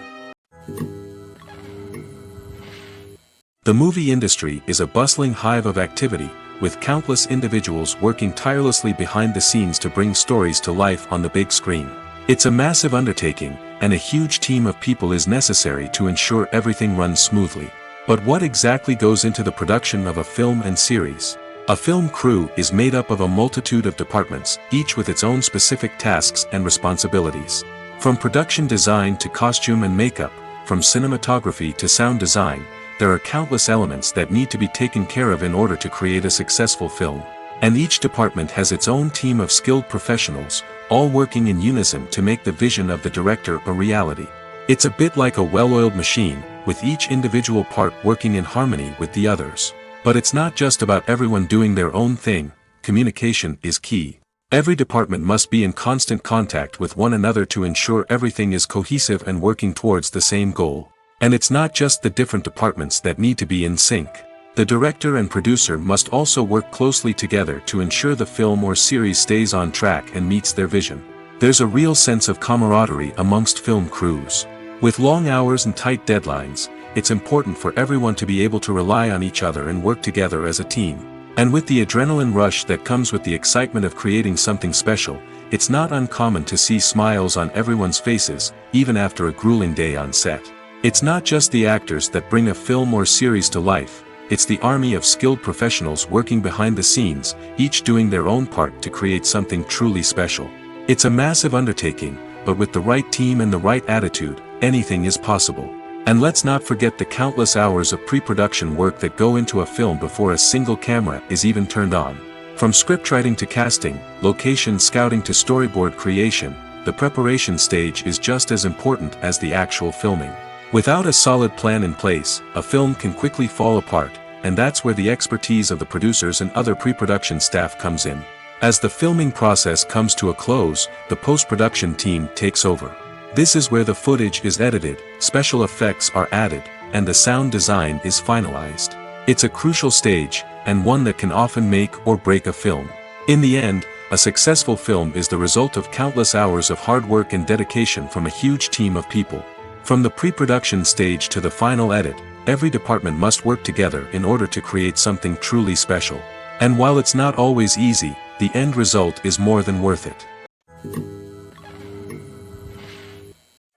The movie industry is a bustling hive of activity, with countless individuals working tirelessly behind the scenes to bring stories to life on the big screen. It's a massive undertaking, and a huge team of people is necessary to ensure everything runs smoothly. But what exactly goes into the production of a film and series? A film crew is made up of a multitude of departments, each with its own specific tasks and responsibilities. From production design to costume and makeup, from cinematography to sound design, there are countless elements that need to be taken care of in order to create a successful film. And each department has its own team of skilled professionals, all working in unison to make the vision of the director a reality. It's a bit like a well-oiled machine, with each individual part working in harmony with the others. But it's not just about everyone doing their own thing, communication is key. Every department must be in constant contact with one another to ensure everything is cohesive and working towards the same goal. And it's not just the different departments that need to be in sync. The director and producer must also work closely together to ensure the film or series stays on track and meets their vision. There's a real sense of camaraderie amongst film crews. With long hours and tight deadlines, it's important for everyone to be able to rely on each other and work together as a team. And with the adrenaline rush that comes with the excitement of creating something special, it's not uncommon to see smiles on everyone's faces, even after a grueling day on set. It's not just the actors that bring a film or series to life, it's the army of skilled professionals working behind the scenes, each doing their own part to create something truly special. It's a massive undertaking, but with the right team and the right attitude, anything is possible. And let's not forget the countless hours of pre-production work that go into a film before a single camera is even turned on. From scriptwriting to casting, location scouting to storyboard creation, the preparation stage is just as important as the actual filming. Without a solid plan in place, a film can quickly fall apart, and that's where the expertise of the producers and other pre-production staff comes in. As the filming process comes to a close, the post-production team takes over. This is where the footage is edited, special effects are added, and the sound design is finalized. It's a crucial stage, and one that can often make or break a film. In the end, a successful film is the result of countless hours of hard work and dedication from a huge team of people. From the pre-production stage to the final edit, every department must work together in order to create something truly special. And while it's not always easy, the end result is more than worth it.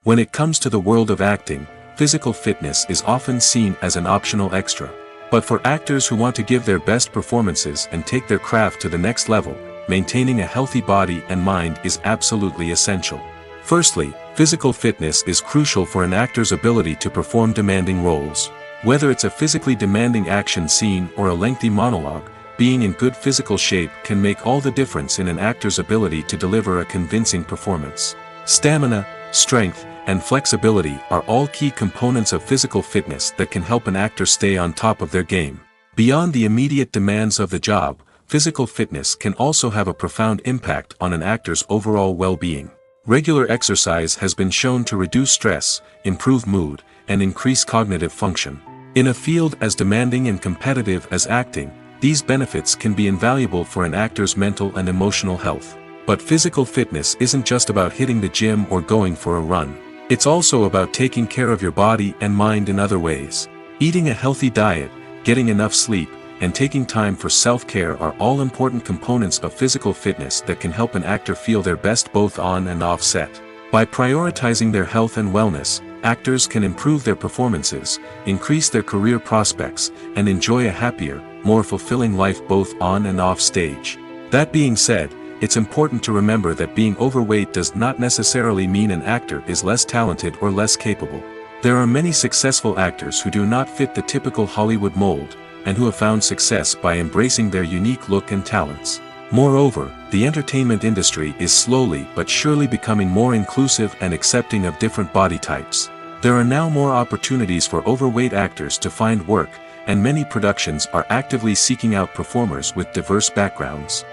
When it comes to the world of acting, physical fitness is often seen as an optional extra. But for actors who want to give their best performances and take their craft to the next level, maintaining a healthy body and mind is absolutely essential. Firstly, physical fitness is crucial for an actor's ability to perform demanding roles. Whether it's a physically demanding action scene or a lengthy monologue, being in good physical shape can make all the difference in an actor's ability to deliver a convincing performance. Stamina, strength, and flexibility are all key components of physical fitness that can help an actor stay on top of their game. Beyond the immediate demands of the job, physical fitness can also have a profound impact on an actor's overall well-being. Regular exercise has been shown to reduce stress, improve mood, and increase cognitive function. In a field as demanding and competitive as acting, these benefits can be invaluable for an actor's mental and emotional health. But physical fitness isn't just about hitting the gym or going for a run. It's also about taking care of your body and mind in other ways. Eating a healthy diet, getting enough sleep, and taking time for self-care are all important components of physical fitness that can help an actor feel their best both on and off set. By prioritizing their health and wellness, actors can improve their performances, increase their career prospects, and enjoy a happier, more fulfilling life both on and off stage. That being said, it's important to remember that being overweight does not necessarily mean an actor is less talented or less capable. There are many successful actors who do not fit the typical Hollywood mold, and who have found success by embracing their unique look and talents. Moreover, the entertainment industry is slowly but surely becoming more inclusive and accepting of different body types. There are now more opportunities for overweight actors to find work, and many productions are actively seeking out performers with diverse backgrounds.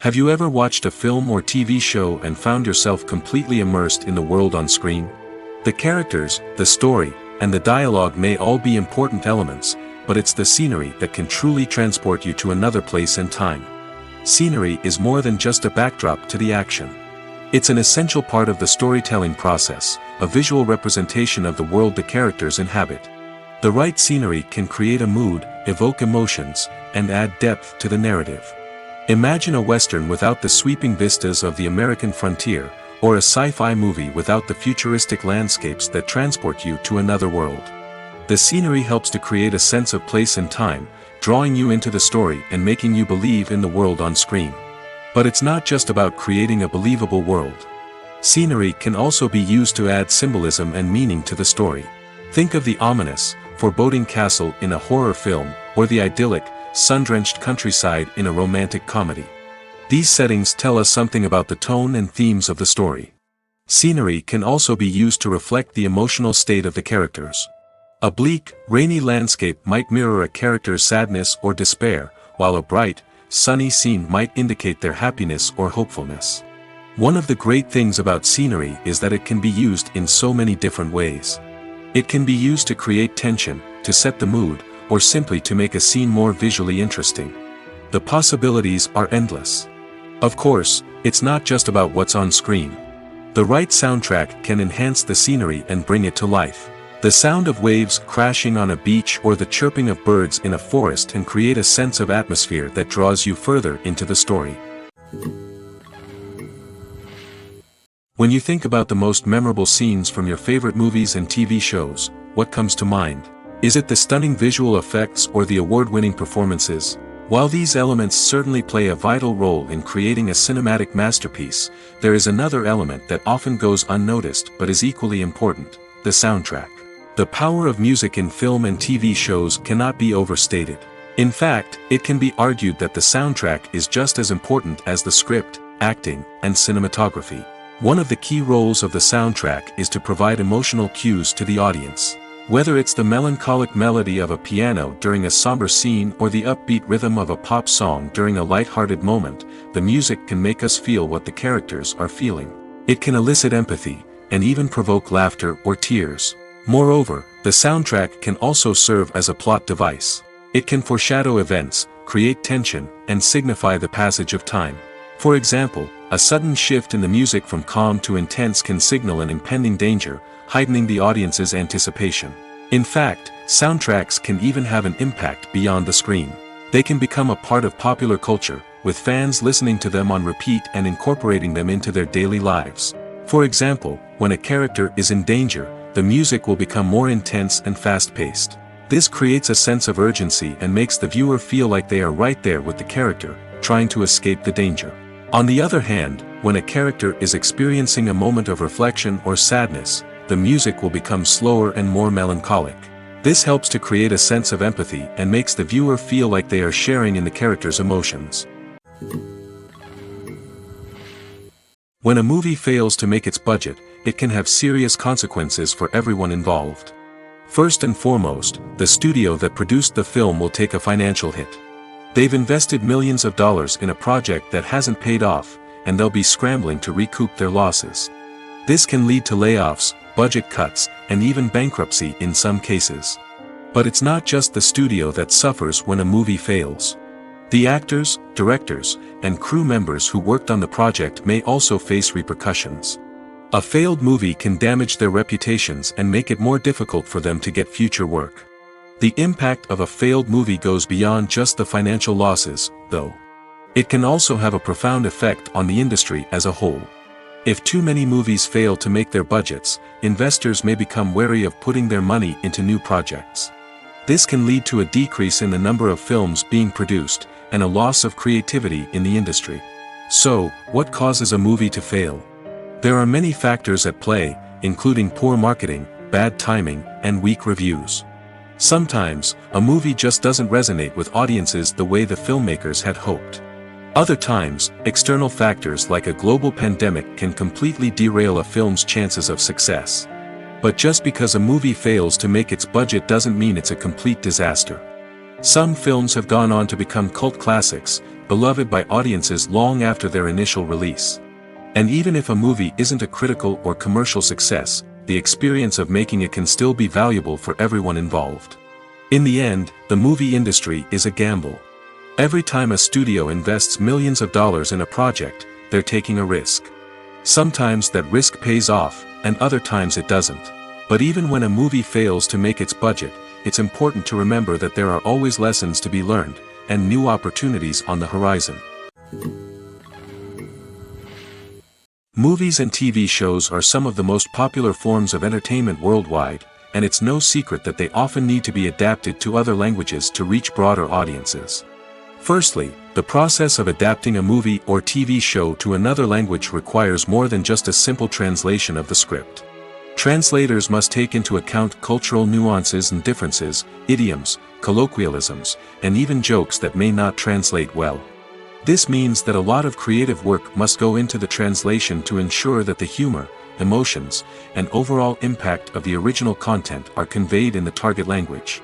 Have you ever watched a film or TV show and found yourself completely immersed in the world on screen? The characters, the story, and the dialogue may all be important elements, but it's the scenery that can truly transport you to another place and time. Scenery is more than just a backdrop to the action. It's an essential part of the storytelling process, a visual representation of the world the characters inhabit. The right scenery can create a mood, evoke emotions, and add depth to the narrative. Imagine a Western without the sweeping vistas of the American frontier, or a sci-fi movie without the futuristic landscapes that transport you to another world. The scenery helps to create a sense of place and time, drawing you into the story and making you believe in the world on screen. But it's not just about creating a believable world. Scenery can also be used to add symbolism and meaning to the story. Think of the ominous, foreboding castle in a horror film, or the idyllic, sun-drenched countryside in a romantic comedy. These settings tell us something about the tone and themes of the story. Scenery can also be used to reflect the emotional state of the characters. A bleak, rainy landscape might mirror a character's sadness or despair, while a bright, sunny scene might indicate their happiness or hopefulness. One of the great things about scenery is that it can be used in so many different ways. It can be used to create tension, to set the mood, or simply to make a scene more visually interesting. The possibilities are endless. Of course, it's not just about what's on screen. The right soundtrack can enhance the scenery and bring it to life. The sound of waves crashing on a beach or the chirping of birds in a forest can create a sense of atmosphere that draws you further into the story. When you think about the most memorable scenes from your favorite movies and TV shows, what comes to mind? Is it the stunning visual effects or the award-winning performances? While these elements certainly play a vital role in creating a cinematic masterpiece, there is another element that often goes unnoticed but is equally important: the soundtrack. The power of music in film and TV shows cannot be overstated. In fact, it can be argued that the soundtrack is just as important as the script, acting, and cinematography. One of the key roles of the soundtrack is to provide emotional cues to the audience. Whether it's the melancholic melody of a piano during a somber scene or the upbeat rhythm of a pop song during a light-hearted moment, the music can make us feel what the characters are feeling. It can elicit empathy, and even provoke laughter or tears. Moreover, the soundtrack can also serve as a plot device. It can foreshadow events, create tension, and signify the passage of time. For example, a sudden shift in the music from calm to intense can signal an impending danger, heightening the audience's anticipation. In fact, soundtracks can even have an impact beyond the screen. They can become a part of popular culture, with fans listening to them on repeat and incorporating them into their daily lives. For example, when a character is in danger, the music will become more intense and fast-paced. This creates a sense of urgency and makes the viewer feel like they are right there with the character, trying to escape the danger. On the other hand, when a character is experiencing a moment of reflection or sadness, the music will become slower and more melancholic. This helps to create a sense of empathy and makes the viewer feel like they are sharing in the character's emotions. When a movie fails to make its budget, it can have serious consequences for everyone involved. First and foremost, the studio that produced the film will take a financial hit. They've invested millions of dollars in a project that hasn't paid off, and they'll be scrambling to recoup their losses. This can lead to layoffs, budget cuts, and even bankruptcy in some cases. But it's not just the studio that suffers when a movie fails. The actors, directors, and crew members who worked on the project may also face repercussions. A failed movie can damage their reputations and make it more difficult for them to get future work. The impact of a failed movie goes beyond just the financial losses, though. It can also have a profound effect on the industry as a whole. If too many movies fail to make their budgets, investors may become wary of putting their money into new projects. This can lead to a decrease in the number of films being produced, and a loss of creativity in the industry. So, what causes a movie to fail? There are many factors at play, including poor marketing, bad timing, and weak reviews. Sometimes, a movie just doesn't resonate with audiences the way the filmmakers had hoped. Other times, external factors like a global pandemic can completely derail a film's chances of success. But just because a movie fails to make its budget doesn't mean it's a complete disaster. Some films have gone on to become cult classics, beloved by audiences long after their initial release. And even if a movie isn't a critical or commercial success, the experience of making it can still be valuable for everyone involved. In the end, the movie industry is a gamble. Every time a studio invests millions of dollars in a project, they're taking a risk. Sometimes that risk pays off, and other times it doesn't. But even when a movie fails to make its budget, it's important to remember that there are always lessons to be learned, and new opportunities on the horizon. Movies and TV shows are some of the most popular forms of entertainment worldwide, and it's no secret that they often need to be adapted to other languages to reach broader audiences. Firstly, the process of adapting a movie or TV show to another language requires more than just a simple translation of the script. Translators must take into account cultural nuances and differences, idioms, colloquialisms, and even jokes that may not translate well. This means that a lot of creative work must go into the translation to ensure that the humor, emotions, and overall impact of the original content are conveyed in the target language.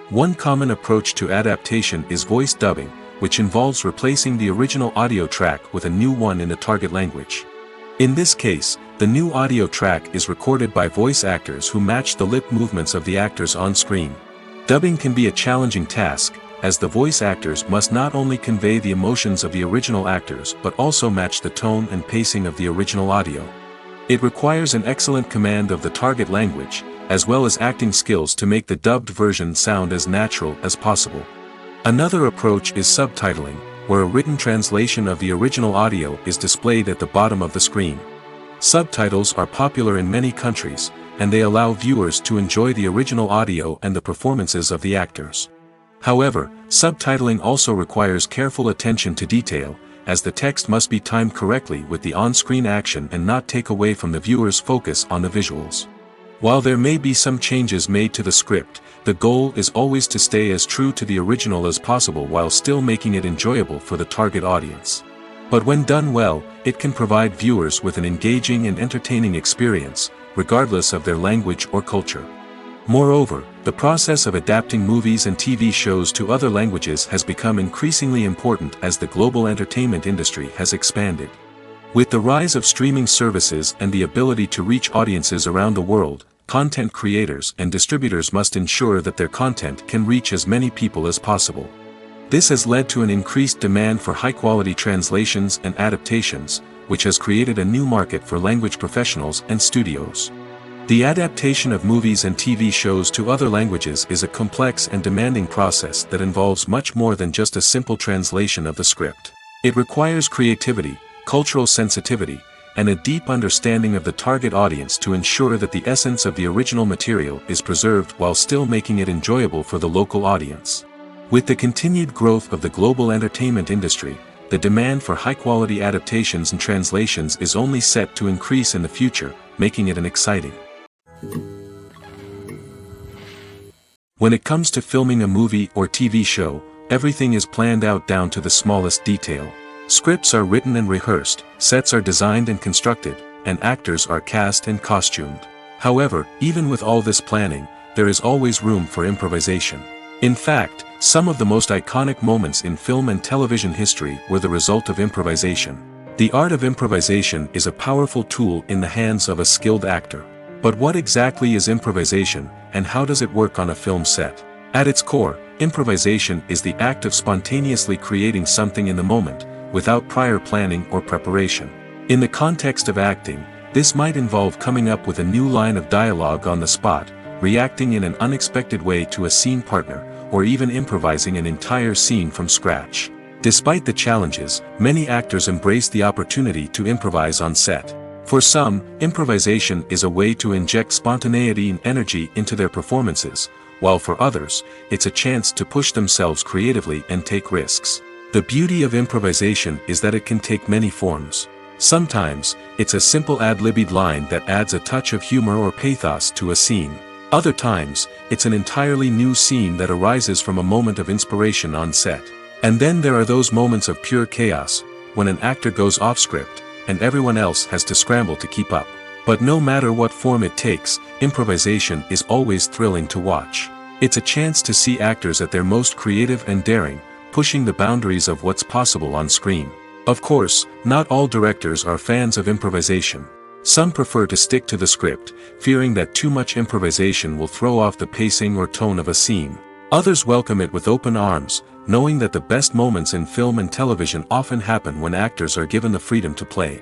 One common approach to adaptation is voice dubbing, which involves replacing the original audio track with a new one in the target language. In this case, the new audio track is recorded by voice actors who match the lip movements of the actors on screen. Dubbing can be a challenging task, as the voice actors must not only convey the emotions of the original actors but also match the tone and pacing of the original audio. It requires an excellent command of the target language, as well as acting skills to make the dubbed version sound as natural as possible. Another approach is subtitling, where a written translation of the original audio is displayed at the bottom of the screen. Subtitles are popular in many countries, and they allow viewers to enjoy the original audio and the performances of the actors. However, subtitling also requires careful attention to detail, as the text must be timed correctly with the on-screen action and not take away from the viewer's focus on the visuals. While there may be some changes made to the script, the goal is always to stay as true to the original as possible while still making it enjoyable for the target audience. But when done well, it can provide viewers with an engaging and entertaining experience, regardless of their language or culture. Moreover, the process of adapting movies and TV shows to other languages has become increasingly important as the global entertainment industry has expanded. With the rise of streaming services and the ability to reach audiences around the world, content creators and distributors must ensure that their content can reach as many people as possible. This has led to an increased demand for high-quality translations and adaptations, which has created a new market for language professionals and studios. The adaptation of movies and TV shows to other languages is a complex and demanding process that involves much more than just a simple translation of the script. It requires creativity, cultural sensitivity, and a deep understanding of the target audience to ensure that the essence of the original material is preserved while still making it enjoyable for the local audience. With the continued growth of the global entertainment industry, the demand for high-quality adaptations and translations is only set to increase in the future, making it an exciting. When it comes to filming a movie or TV show, everything is planned out down to the smallest detail. Scripts are written and rehearsed, sets are designed and constructed, and actors are cast and costumed. However, even with all this planning, there is always room for improvisation. In fact, some of the most iconic moments in film and television history were the result of improvisation. The art of improvisation is a powerful tool in the hands of a skilled actor. But what exactly is improvisation, and how does it work on a film set? At its core, improvisation is the act of spontaneously creating something in the moment, without prior planning or preparation. In the context of acting, this might involve coming up with a new line of dialogue on the spot, reacting in an unexpected way to a scene partner, or even improvising an entire scene from scratch. Despite the challenges, many actors embrace the opportunity to improvise on set. For some, improvisation is a way to inject spontaneity and energy into their performances, while for others, it's a chance to push themselves creatively and take risks. The beauty of improvisation is that it can take many forms. Sometimes, it's a simple ad-libbed line that adds a touch of humor or pathos to a scene. Other times, it's an entirely new scene that arises from a moment of inspiration on set. And then there are those moments of pure chaos, when an actor goes off script, and everyone else has to scramble to keep up. But no matter what form it takes, improvisation is always thrilling to watch. It's a chance to see actors at their most creative and daring, pushing the boundaries of what's possible on screen. Of course, not all directors are fans of improvisation. Some prefer to stick to the script, fearing that too much improvisation will throw off the pacing or tone of a scene. Others welcome it with open arms, knowing that the best moments in film and television often happen when actors are given the freedom to play.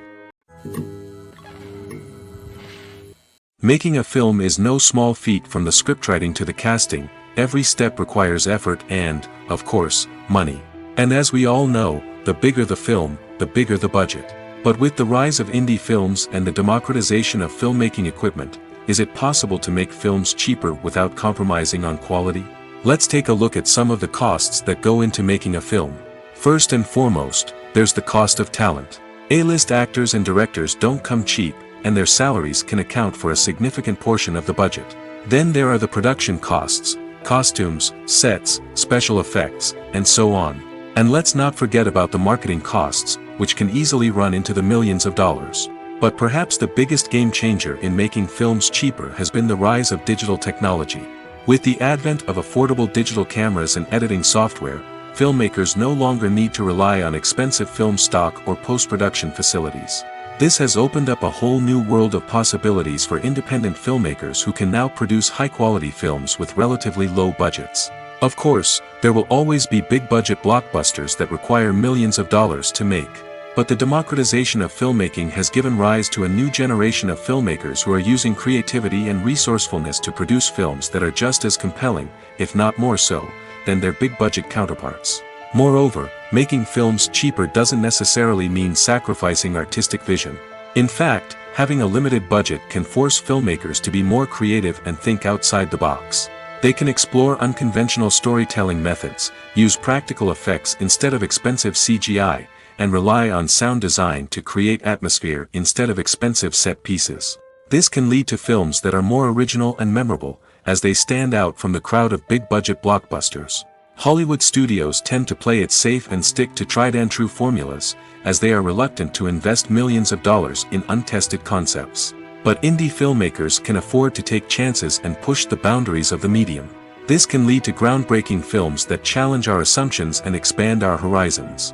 Making a film is no small feat. From the scriptwriting to the casting, every step requires effort and, of course, money. And as we all know, the bigger the film, the bigger the budget. But with the rise of indie films and the democratization of filmmaking equipment, is it possible to make films cheaper without compromising on quality? Let's take a look at some of the costs that go into making a film. First and foremost, there's the cost of talent. A-list actors and directors don't come cheap, and their salaries can account for a significant portion of the budget. Then there are the production costs, costumes, sets, special effects, and so on. And let's not forget about the marketing costs, which can easily run into the millions of dollars. But perhaps the biggest game changer in making films cheaper has been the rise of digital technology. With the advent of affordable digital cameras and editing software, filmmakers no longer need to rely on expensive film stock or post-production facilities. This has opened up a whole new world of possibilities for independent filmmakers who can now produce high-quality films with relatively low budgets. Of course, there will always be big-budget blockbusters that require millions of dollars to make. But the democratization of filmmaking has given rise to a new generation of filmmakers who are using creativity and resourcefulness to produce films that are just as compelling, if not more so, than their big-budget counterparts. Moreover, making films cheaper doesn't necessarily mean sacrificing artistic vision. In fact, having a limited budget can force filmmakers to be more creative and think outside the box. They can explore unconventional storytelling methods, use practical effects instead of expensive CGI, and rely on sound design to create atmosphere instead of expensive set pieces. This can lead to films that are more original and memorable, as they stand out from the crowd of big-budget blockbusters. Hollywood studios tend to play it safe and stick to tried-and-true formulas, as they are reluctant to invest millions of dollars in untested concepts. But indie filmmakers can afford to take chances and push the boundaries of the medium. This can lead to groundbreaking films that challenge our assumptions and expand our horizons.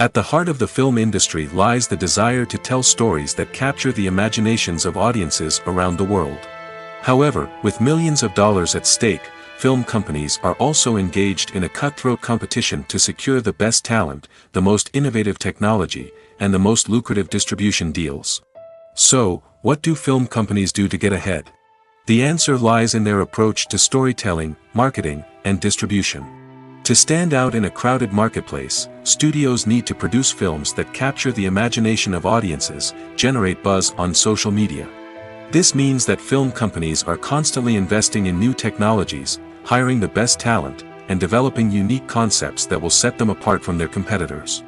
At the heart of the film industry lies the desire to tell stories that capture the imaginations of audiences around the world. However, with millions of dollars at stake, film companies are also engaged in a cutthroat competition to secure the best talent, the most innovative technology, and the most lucrative distribution deals. So, what do film companies do to get ahead? The answer lies in their approach to storytelling, marketing, and distribution. To stand out in a crowded marketplace, studios need to produce films that capture the imagination of audiences, generate buzz on social media. This means that film companies are constantly investing in new technologies, hiring the best talent, and developing unique concepts that will set them apart from their competitors.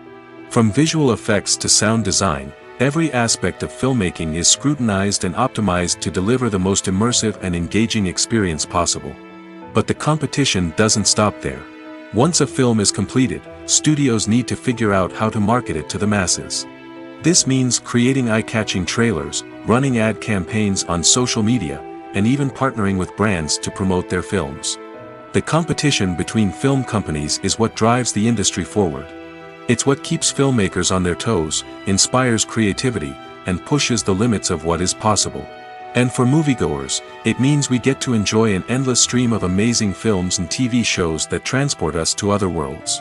From visual effects to sound design, every aspect of filmmaking is scrutinized and optimized to deliver the most immersive and engaging experience possible. But the competition doesn't stop there. Once a film is completed, studios need to figure out how to market it to the masses. This means creating eye-catching trailers, running ad campaigns on social media, and even partnering with brands to promote their films. The competition between film companies is what drives the industry forward. It's what keeps filmmakers on their toes, inspires creativity, and pushes the limits of what is possible. And for moviegoers, it means we get to enjoy an endless stream of amazing films and TV shows that transport us to other worlds.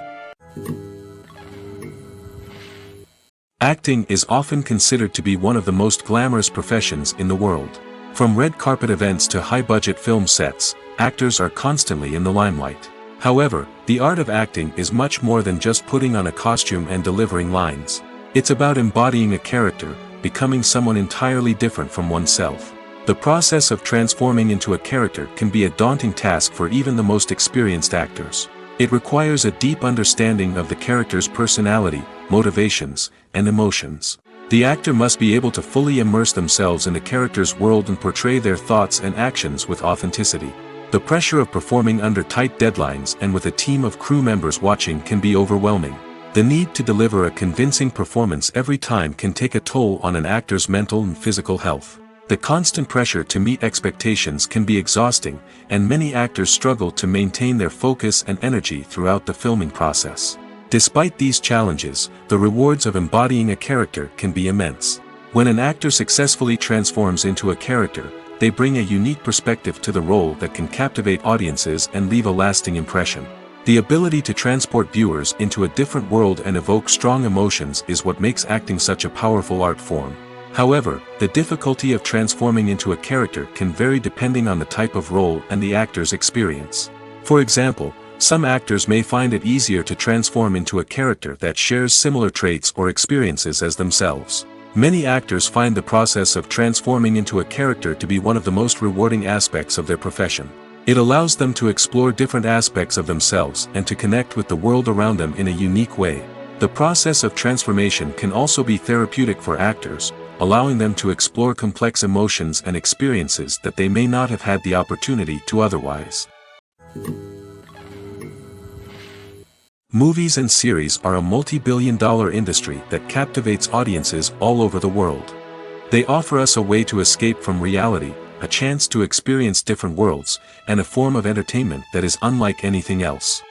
Acting is often considered to be one of the most glamorous professions in the world. From red carpet events to high-budget film sets, actors are constantly in the limelight. However, the art of acting is much more than just putting on a costume and delivering lines. It's about embodying a character, becoming someone entirely different from oneself. The process of transforming into a character can be a daunting task for even the most experienced actors. It requires a deep understanding of the character's personality, motivations, and emotions. The actor must be able to fully immerse themselves in the character's world and portray their thoughts and actions with authenticity. The pressure of performing under tight deadlines and with a team of crew members watching can be overwhelming. The need to deliver a convincing performance every time can take a toll on an actor's mental and physical health. The constant pressure to meet expectations can be exhausting, and many actors struggle to maintain their focus and energy throughout the filming process. Despite these challenges, the rewards of embodying a character can be immense. When an actor successfully transforms into a character, they bring a unique perspective to the role that can captivate audiences and leave a lasting impression. The ability to transport viewers into a different world and evoke strong emotions is what makes acting such a powerful art form. However, the difficulty of transforming into a character can vary depending on the type of role and the actor's experience. For example, some actors may find it easier to transform into a character that shares similar traits or experiences as themselves. Many actors find the process of transforming into a character to be one of the most rewarding aspects of their profession. It allows them to explore different aspects of themselves and to connect with the world around them in a unique way. The process of transformation can also be therapeutic for actors, allowing them to explore complex emotions and experiences that they may not have had the opportunity to otherwise. Movies and series are a multi-billion-dollar industry that captivates audiences all over the world. They offer us a way to escape from reality, a chance to experience different worlds, and a form of entertainment that is unlike anything else.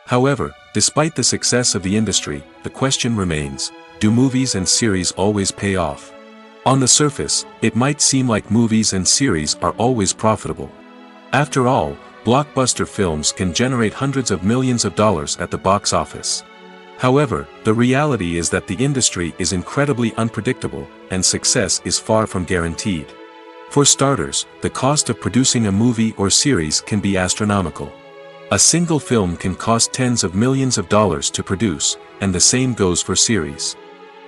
However, despite the success of the industry, the question remains, do movies and series always pay off? On the surface, it might seem like movies and series are always profitable. After all, blockbuster films can generate hundreds of millions of dollars at the box office. However, the reality is that the industry is incredibly unpredictable, and success is far from guaranteed. For starters, the cost of producing a movie or series can be astronomical. A single film can cost tens of millions of dollars to produce, and the same goes for series.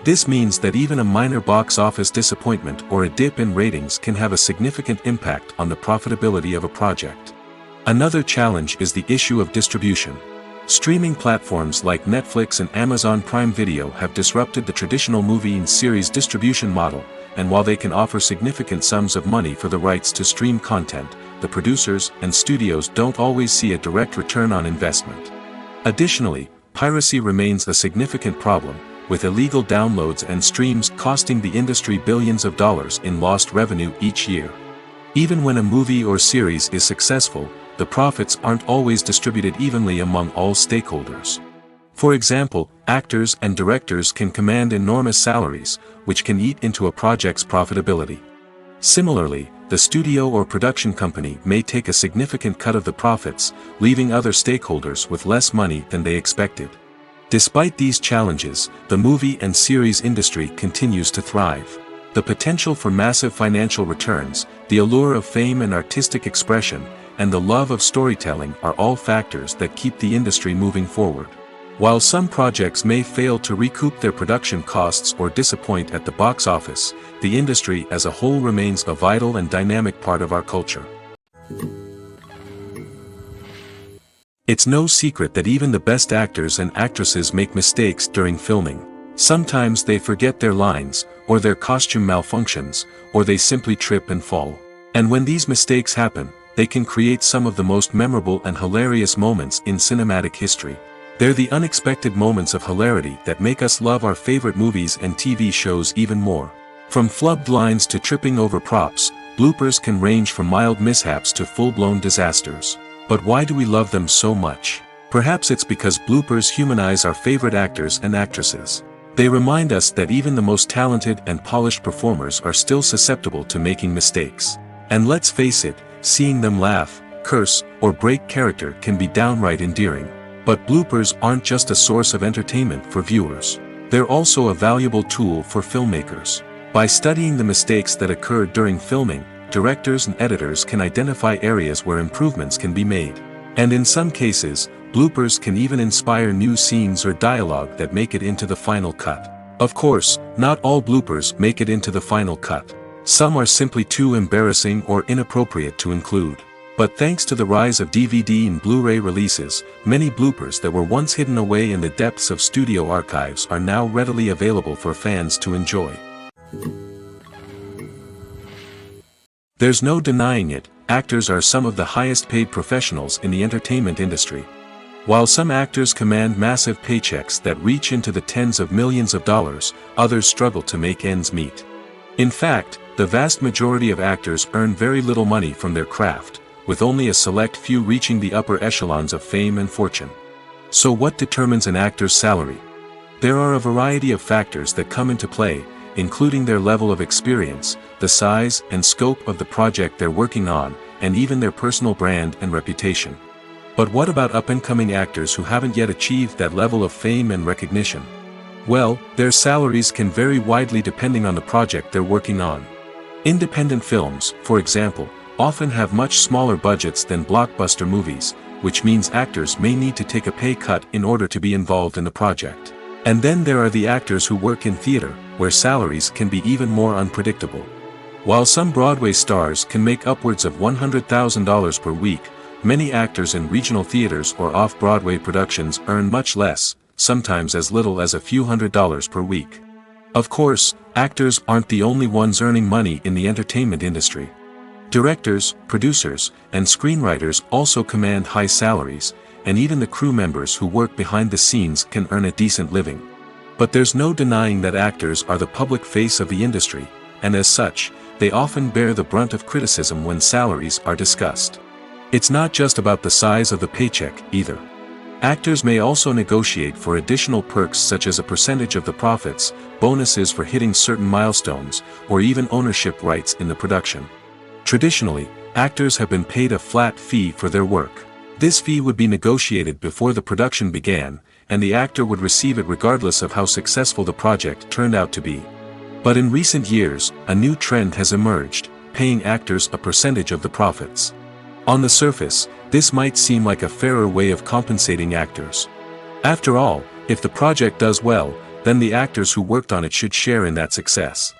This means that even a minor box office disappointment or a dip in ratings can have a significant impact on the profitability of a project. Another challenge is the issue of distribution. Streaming platforms like Netflix and Amazon Prime Video have disrupted the traditional movie and series distribution model, and while they can offer significant sums of money for the rights to stream content, the producers and studios don't always see a direct return on investment. Additionally, piracy remains a significant problem, with illegal downloads and streams costing the industry billions of dollars in lost revenue each year. Even when a movie or series is successful, the profits aren't always distributed evenly among all stakeholders. For example, actors and directors can command enormous salaries, which can eat into a project's profitability. Similarly, the studio or production company may take a significant cut of the profits, leaving other stakeholders with less money than they expected. Despite these challenges, the movie and series industry continues to thrive. The potential for massive financial returns, the allure of fame and artistic expression, and the love of storytelling are all factors that keep the industry moving forward. While some projects may fail to recoup their production costs or disappoint at the box office, the industry as a whole remains a vital and dynamic part of our culture. It's no secret that even the best actors and actresses make mistakes during filming. Sometimes they forget their lines, or their costume malfunctions, or they simply trip and fall. And when these mistakes happen, they can create some of the most memorable and hilarious moments in cinematic history. They're the unexpected moments of hilarity that make us love our favorite movies and TV shows even more. From flubbed lines to tripping over props, bloopers can range from mild mishaps to full-blown disasters. But why do we love them so much? Perhaps it's because bloopers humanize our favorite actors and actresses. They remind us that even the most talented and polished performers are still susceptible to making mistakes. And let's face it, seeing them laugh, curse, or break character can be downright endearing. But bloopers aren't just a source of entertainment for viewers. They're also a valuable tool for filmmakers. By studying the mistakes that occurred during filming, directors and editors can identify areas where improvements can be made. And in some cases, bloopers can even inspire new scenes or dialogue that make it into the final cut. Of course, not all bloopers make it into the final cut. Some are simply too embarrassing or inappropriate to include. But thanks to the rise of DVD and Blu-ray releases, many bloopers that were once hidden away in the depths of studio archives are now readily available for fans to enjoy. There's no denying it, actors are some of the highest paid professionals in the entertainment industry. While some actors command massive paychecks that reach into the tens of millions of dollars, others struggle to make ends meet. In fact, the vast majority of actors earn very little money from their craft, with only a select few reaching the upper echelons of fame and fortune. So what determines an actor's salary? There are a variety of factors that come into play, including their level of experience, the size and scope of the project they're working on, and even their personal brand and reputation. But what about up-and-coming actors who haven't yet achieved that level of fame and recognition? Well, their salaries can vary widely depending on the project they're working on. Independent films, for example, often have much smaller budgets than blockbuster movies, which means actors may need to take a pay cut in order to be involved in the project. And then there are the actors who work in theater, where salaries can be even more unpredictable. While some Broadway stars can make upwards of $100,000 per week, many actors in regional theaters or off-Broadway productions earn much less, sometimes as little as a few $100s per week. Of course, actors aren't the only ones earning money in the entertainment industry. Directors, producers, and screenwriters also command high salaries, and even the crew members who work behind the scenes can earn a decent living. But there's no denying that actors are the public face of the industry, and as such, they often bear the brunt of criticism when salaries are discussed. It's not just about the size of the paycheck, either. Actors may also negotiate for additional perks such as a percentage of the profits, bonuses for hitting certain milestones, or even ownership rights in the production. Traditionally, actors have been paid a flat fee for their work. This fee would be negotiated before the production began, and the actor would receive it regardless of how successful the project turned out to be. But in recent years, a new trend has emerged, paying actors a percentage of the profits. On the surface, this might seem like a fairer way of compensating actors. After all, if the project does well, then the actors who worked on it should share in that success.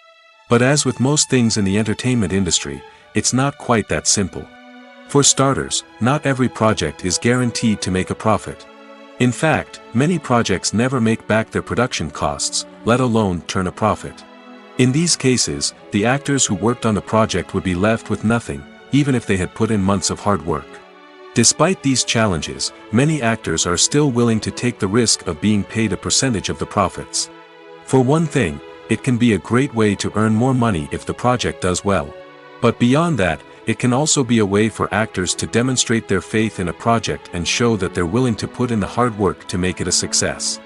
But as with most things in the entertainment industry, it's not quite that simple. For starters, not every project is guaranteed to make a profit. In fact, many projects never make back their production costs, let alone turn a profit. In these cases, the actors who worked on the project would be left with nothing, even if they had put in months of hard work. Despite these challenges, many actors are still willing to take the risk of being paid a percentage of the profits. For one thing, it can be a great way to earn more money if the project does well. But beyond that, it can also be a way for actors to demonstrate their faith in a project and show that they're willing to put in the hard work to make it a success.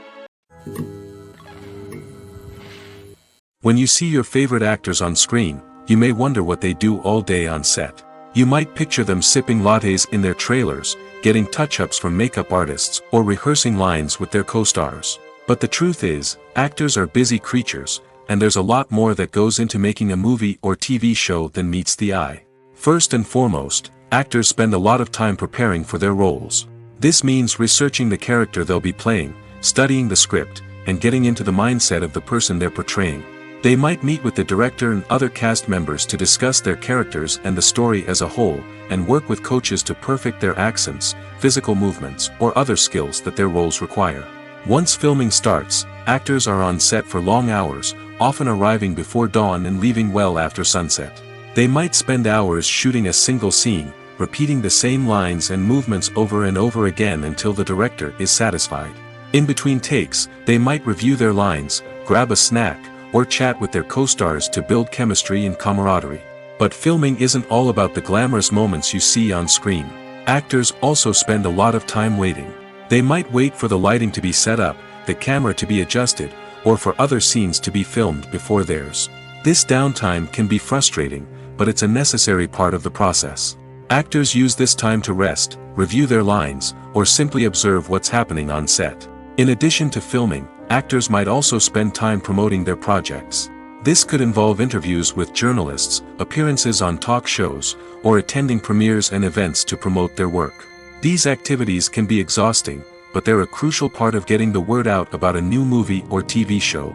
When you see your favorite actors on screen, you may wonder what they do all day on set. You might picture them sipping lattes in their trailers, getting touch-ups from makeup artists, or rehearsing lines with their co-stars. But the truth is, actors are busy creatures, and there's a lot more that goes into making a movie or TV show than meets the eye. First and foremost, actors spend a lot of time preparing for their roles. This means researching the character they'll be playing, studying the script, and getting into the mindset of the person they're portraying. They might meet with the director and other cast members to discuss their characters and the story as a whole, and work with coaches to perfect their accents, physical movements, or other skills that their roles require. Once filming starts, actors are on set for long hours, often arriving before dawn and leaving well after sunset. They might spend hours shooting a single scene, repeating the same lines and movements over and over again until the director is satisfied. In between takes, they might review their lines, grab a snack, or chat with their co-stars to build chemistry and camaraderie. But filming isn't all about the glamorous moments you see on screen. Actors also spend a lot of time waiting. They might wait for the lighting to be set up, the camera to be adjusted, or for other scenes to be filmed before theirs. This downtime can be frustrating, but it's a necessary part of the process. Actors use this time to rest, review their lines, or simply observe what's happening on set. In addition to filming, actors might also spend time promoting their projects. This could involve interviews with journalists, appearances on talk shows, or attending premieres and events to promote their work. These activities can be exhausting, but they're a crucial part of getting the word out about a new movie or TV show.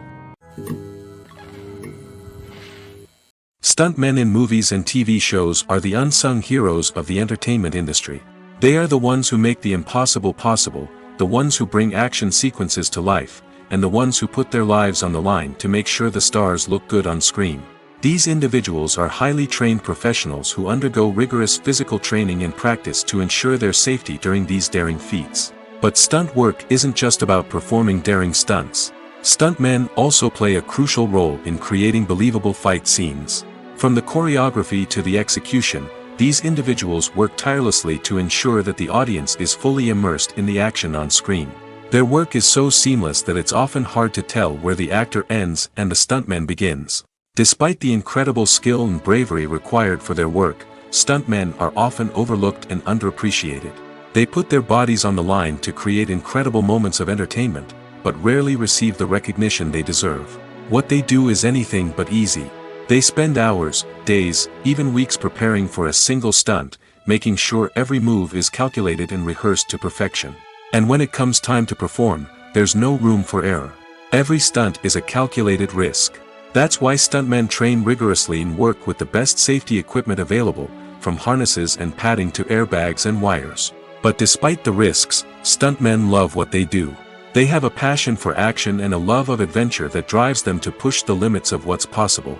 Stuntmen in movies and TV shows are the unsung heroes of the entertainment industry. They are the ones who make the impossible possible, the ones who bring action sequences to life, and the ones who put their lives on the line to make sure the stars look good on screen. These individuals are highly trained professionals who undergo rigorous physical training and practice to ensure their safety during these daring feats. But stunt work isn't just about performing daring stunts. Stuntmen also play a crucial role in creating believable fight scenes. From the choreography to the execution, these individuals work tirelessly to ensure that the audience is fully immersed in the action on screen. Their work is so seamless that it's often hard to tell where the actor ends and the stuntman begins. Despite the incredible skill and bravery required for their work, stuntmen are often overlooked and underappreciated. They put their bodies on the line to create incredible moments of entertainment, but rarely receive the recognition they deserve. What they do is anything but easy. They spend hours, days, even weeks preparing for a single stunt, making sure every move is calculated and rehearsed to perfection. And when it comes time to perform, there's no room for error. Every stunt is a calculated risk. That's why stuntmen train rigorously and work with the best safety equipment available, from harnesses and padding to airbags and wires. But despite the risks, stuntmen love what they do. They have a passion for action and a love of adventure that drives them to push the limits of what's possible.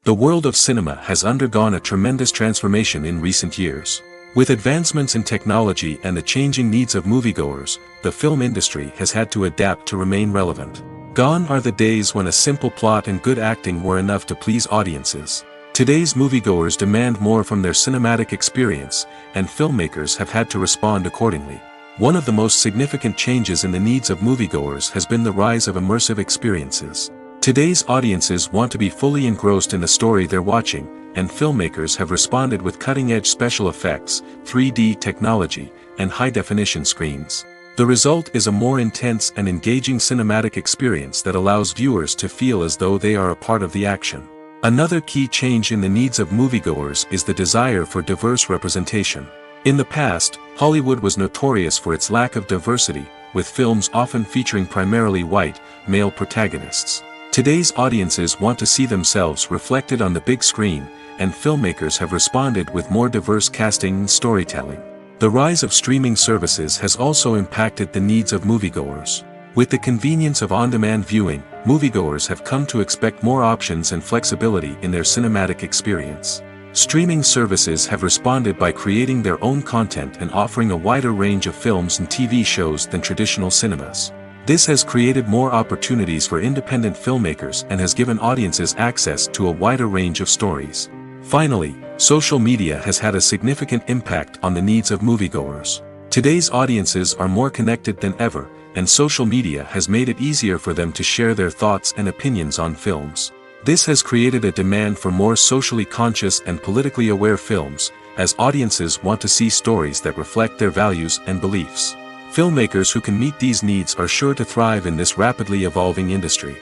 The world of cinema has undergone a tremendous transformation in recent years. With advancements in technology and the changing needs of moviegoers, the film industry has had to adapt to remain relevant. Gone are the days when a simple plot and good acting were enough to please audiences. Today's moviegoers demand more from their cinematic experience, and filmmakers have had to respond accordingly. One of the most significant changes in the needs of moviegoers has been the rise of immersive experiences. Today's audiences want to be fully engrossed in the story they're watching, and filmmakers have responded with cutting-edge special effects, 3D technology, and high-definition screens. The result is a more intense and engaging cinematic experience that allows viewers to feel as though they are a part of the action. Another key change in the needs of moviegoers is the desire for diverse representation. In the past, Hollywood was notorious for its lack of diversity, with films often featuring primarily white, male protagonists. Today's audiences want to see themselves reflected on the big screen, and filmmakers have responded with more diverse casting and storytelling. The rise of streaming services has also impacted the needs of moviegoers. With the convenience of on-demand viewing, moviegoers have come to expect more options and flexibility in their cinematic experience. Streaming services have responded by creating their own content and offering a wider range of films and TV shows than traditional cinemas. This has created more opportunities for independent filmmakers and has given audiences access to a wider range of stories. Finally, social media has had a significant impact on the needs of moviegoers. Today's audiences are more connected than ever, and social media has made it easier for them to share their thoughts and opinions on films. This has created a demand for more socially conscious and politically aware films, as audiences want to see stories that reflect their values and beliefs. Filmmakers who can meet these needs are sure to thrive in this rapidly evolving industry.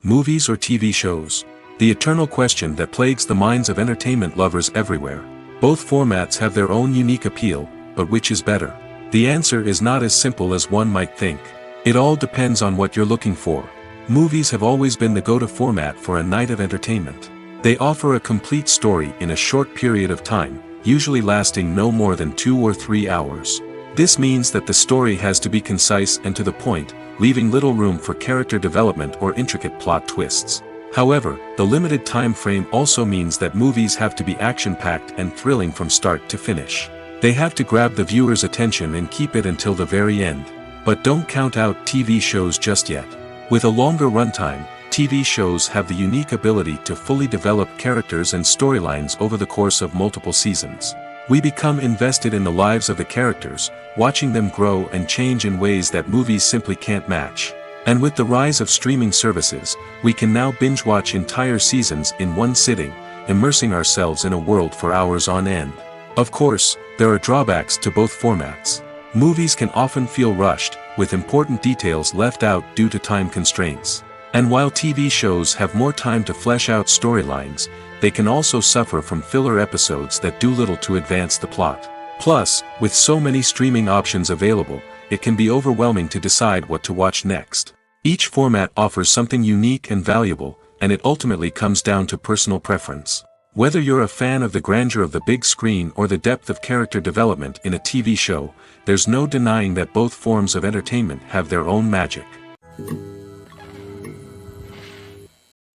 Movies or TV shows? The eternal question that plagues the minds of entertainment lovers everywhere. Both formats have their own unique appeal, but which is better? The answer is not as simple as one might think. It all depends on what you're looking for. Movies have always been the go-to format for a night of entertainment. They offer a complete story in a short period of time, usually lasting no more than 2 or 3 hours. This means that the story has to be concise and to the point, leaving little room for character development or intricate plot twists. However, the limited time frame also means that movies have to be action-packed and thrilling from start to finish. They have to grab the viewer's attention and keep it until the very end. But don't count out TV shows just yet. With a longer runtime, TV shows have the unique ability to fully develop characters and storylines over the course of multiple seasons. We become invested in the lives of the characters, watching them grow and change in ways that movies simply can't match. And with the rise of streaming services, we can now binge-watch entire seasons in one sitting, immersing ourselves in a world for hours on end. Of course, there are drawbacks to both formats. Movies can often feel rushed, with important details left out due to time constraints. And while TV shows have more time to flesh out storylines, they can also suffer from filler episodes that do little to advance the plot. Plus, with so many streaming options available, it can be overwhelming to decide what to watch next. Each format offers something unique and valuable, and it ultimately comes down to personal preference. Whether you're a fan of the grandeur of the big screen or the depth of character development in a TV show, there's no denying that both forms of entertainment have their own magic.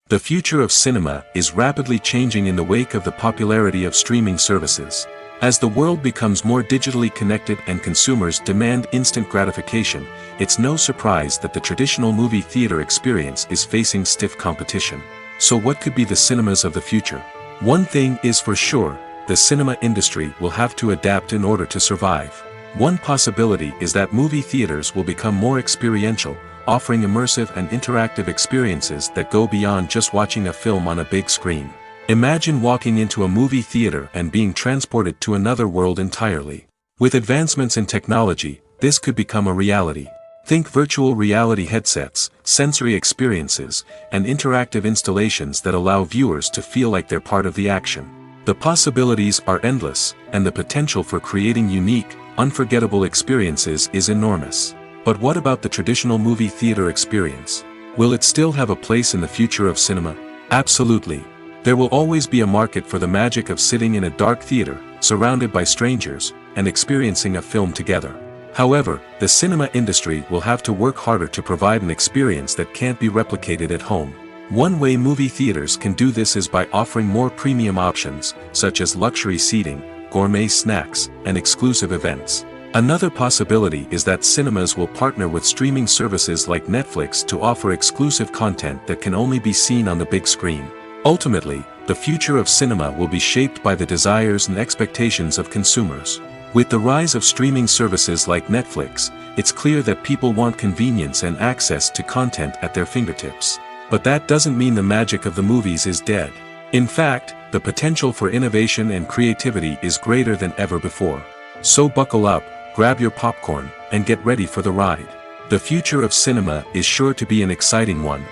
The future of cinema is rapidly changing in the wake of the popularity of streaming services. As the world becomes more digitally connected and consumers demand instant gratification, it's no surprise that the traditional movie theater experience is facing stiff competition. So what could be the cinemas of the future? One thing is for sure, the cinema industry will have to adapt in order to survive. One possibility is that movie theaters will become more experiential, offering immersive and interactive experiences that go beyond just watching a film on a big screen. Imagine walking into a movie theater and being transported to another world entirely. With advancements in technology, this could become a reality. Think virtual reality headsets, sensory experiences, and interactive installations that allow viewers to feel like they're part of the action. The possibilities are endless, and the potential for creating unique, unforgettable experiences is enormous. But what about the traditional movie theater experience? Will it still have a place in the future of cinema? Absolutely. There will always be a market for the magic of sitting in a dark theater, surrounded by strangers, and experiencing a film together. However, the cinema industry will have to work harder to provide an experience that can't be replicated at home. One way movie theaters can do this is by offering more premium options, such as luxury seating, gourmet snacks, and exclusive events. Another possibility is that cinemas will partner with streaming services like Netflix to offer exclusive content that can only be seen on the big screen. Ultimately, the future of cinema will be shaped by the desires and expectations of consumers. With the rise of streaming services like Netflix, it's clear that people want convenience and access to content at their fingertips. But that doesn't mean the magic of the movies is dead. In fact, the potential for innovation and creativity is greater than ever before. So buckle up, grab your popcorn, and get ready for the ride. The future of cinema is sure to be an exciting one.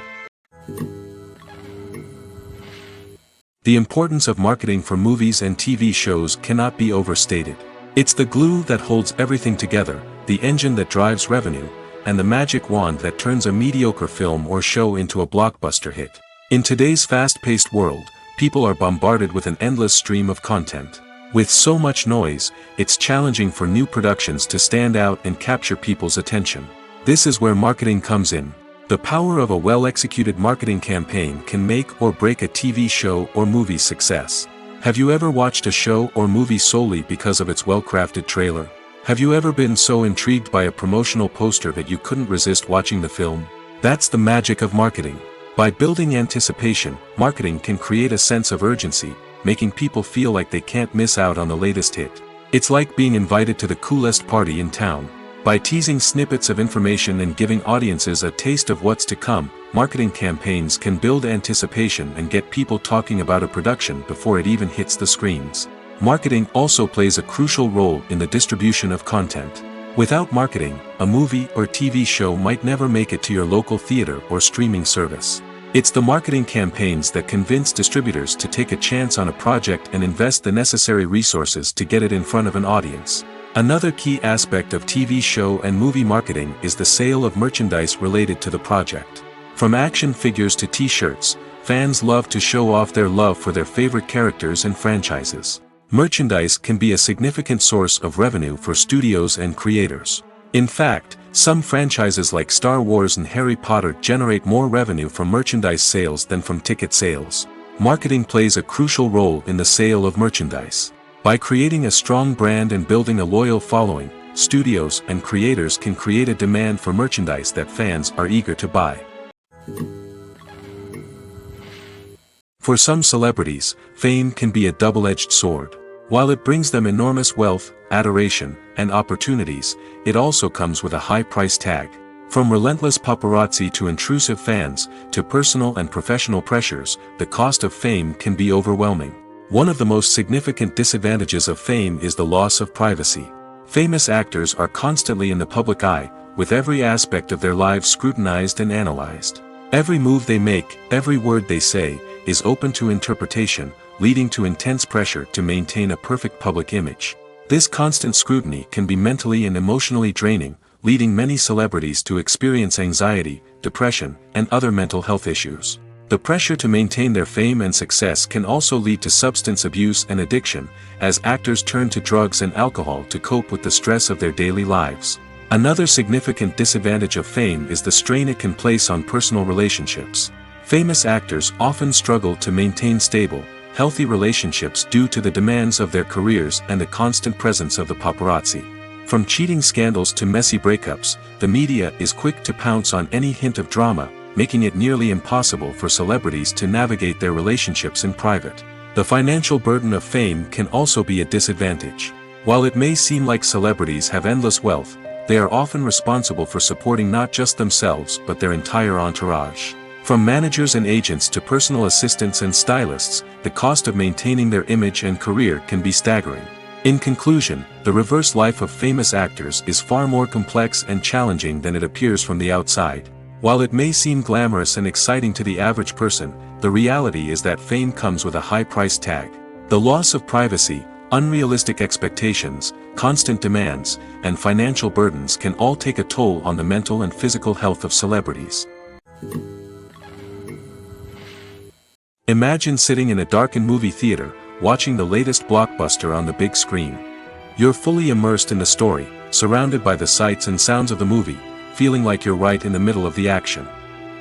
The importance of marketing for movies and TV shows cannot be overstated. It's the glue that holds everything together, the engine that drives revenue, and the magic wand that turns a mediocre film or show into a blockbuster hit. In today's fast-paced world, people are bombarded with an endless stream of content. With so much noise, it's challenging for new productions to stand out and capture people's attention. This is where marketing comes in. The power of a well-executed marketing campaign can make or break a TV show or movie's success. Have you ever watched a show or movie solely because of its well-crafted trailer? Have you ever been so intrigued by a promotional poster that you couldn't resist watching the film? That's the magic of marketing. By building anticipation, marketing can create a sense of urgency, making people feel like they can't miss out on the latest hit. It's like being invited to the coolest party in town. By teasing snippets of information and giving audiences a taste of what's to come, marketing campaigns can build anticipation and get people talking about a production before it even hits the screens. Marketing also plays a crucial role in the distribution of content. Without marketing, a movie or TV show might never make it to your local theater or streaming service. It's the marketing campaigns that convince distributors to take a chance on a project and invest the necessary resources to get it in front of an audience. Another key aspect of TV show and movie marketing is the sale of merchandise related to the project. From action figures to t-shirts, fans love to show off their love for their favorite characters and franchises. Merchandise can be a significant source of revenue for studios and creators. In fact, some franchises like Star Wars and Harry Potter generate more revenue from merchandise sales than from ticket sales. Marketing plays a crucial role in the sale of merchandise. By creating a strong brand and building a loyal following, studios and creators can create a demand for merchandise that fans are eager to buy. For some celebrities, fame can be a double-edged sword. While it brings them enormous wealth, adoration, and opportunities, it also comes with a high price tag. From relentless paparazzi to intrusive fans, to personal and professional pressures, the cost of fame can be overwhelming. One of the most significant disadvantages of fame is the loss of privacy. Famous actors are constantly in the public eye, with every aspect of their lives scrutinized and analyzed. Every move they make, every word they say, is open to interpretation, leading to intense pressure to maintain a perfect public image. This constant scrutiny can be mentally and emotionally draining, leading many celebrities to experience anxiety, depression, and other mental health issues. The pressure to maintain their fame and success can also lead to substance abuse and addiction, as actors turn to drugs and alcohol to cope with the stress of their daily lives. Another significant disadvantage of fame is the strain it can place on personal relationships. Famous actors often struggle to maintain stable, healthy relationships due to the demands of their careers and the constant presence of the paparazzi. From cheating scandals to messy breakups, the media is quick to pounce on any hint of drama, making it nearly impossible for celebrities to navigate their relationships in private. The financial burden of fame can also be a disadvantage. While it may seem like celebrities have endless wealth, they are often responsible for supporting not just themselves but their entire entourage. From managers and agents to personal assistants and stylists, the cost of maintaining their image and career can be staggering. In conclusion, the reverse life of famous actors is far more complex and challenging than it appears from the outside. While it may seem glamorous and exciting to the average person, the reality is that fame comes with a high price tag. The loss of privacy, unrealistic expectations, constant demands, and financial burdens can all take a toll on the mental and physical health of celebrities. Imagine sitting in a darkened movie theater, watching the latest blockbuster on the big screen. You're fully immersed in the story, surrounded by the sights and sounds of the movie, feeling like you're right in the middle of the action.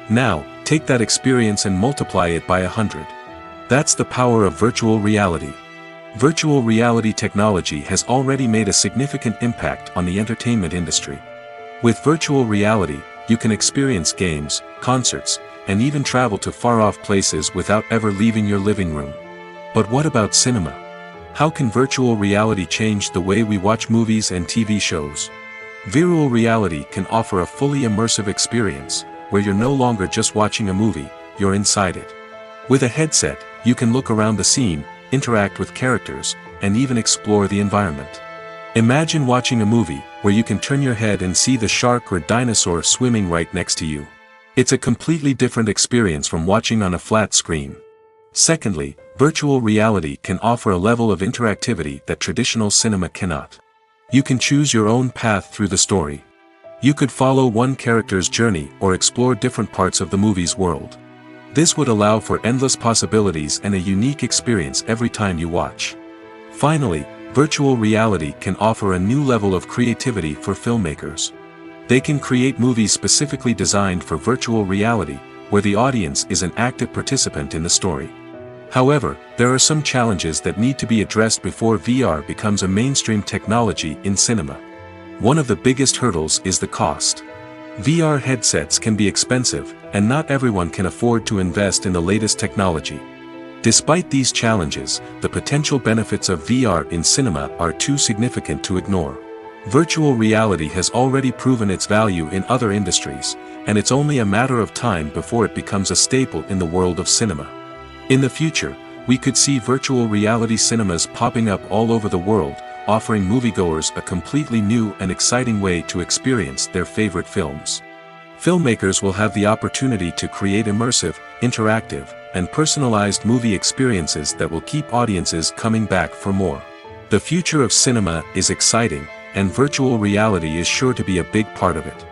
Now, Take that experience and multiply it by 100. That's the power of virtual reality. Virtual reality technology has already made a significant impact on the entertainment industry. With virtual reality, you can experience games, concerts, and even travel to far-off places without ever leaving your living room. But what about cinema? How can virtual reality change the way we watch movies and TV shows? Virtual reality can offer a fully immersive experience, where you're no longer just watching a movie, you're inside it. With a headset, you can look around the scene, interact with characters, and even explore the environment. Imagine watching a movie, where you can turn your head and see the shark or dinosaur swimming right next to you. It's a completely different experience from watching on a flat screen. Secondly, virtual reality can offer a level of interactivity that traditional cinema cannot. You can choose your own path through the story. You could follow one character's journey or explore different parts of the movie's world. This would allow for endless possibilities and a unique experience every time you watch. Finally, virtual reality can offer a new level of creativity for filmmakers. They can create movies specifically designed for virtual reality, where the audience is an active participant in the story. However, there are some challenges that need to be addressed before VR becomes a mainstream technology in cinema. One of the biggest hurdles is the cost. VR headsets can be expensive, and not everyone can afford to invest in the latest technology. Despite these challenges, the potential benefits of VR in cinema are too significant to ignore. Virtual reality has already proven its value in other industries, and it's only a matter of time before it becomes a staple in the world of cinema. In the future, we could see virtual reality cinemas popping up all over the world, offering moviegoers a completely new and exciting way to experience their favorite films. Filmmakers will have the opportunity to create immersive, interactive, and personalized movie experiences that will keep audiences coming back for more. The future of cinema is exciting, and virtual reality is sure to be a big part of it.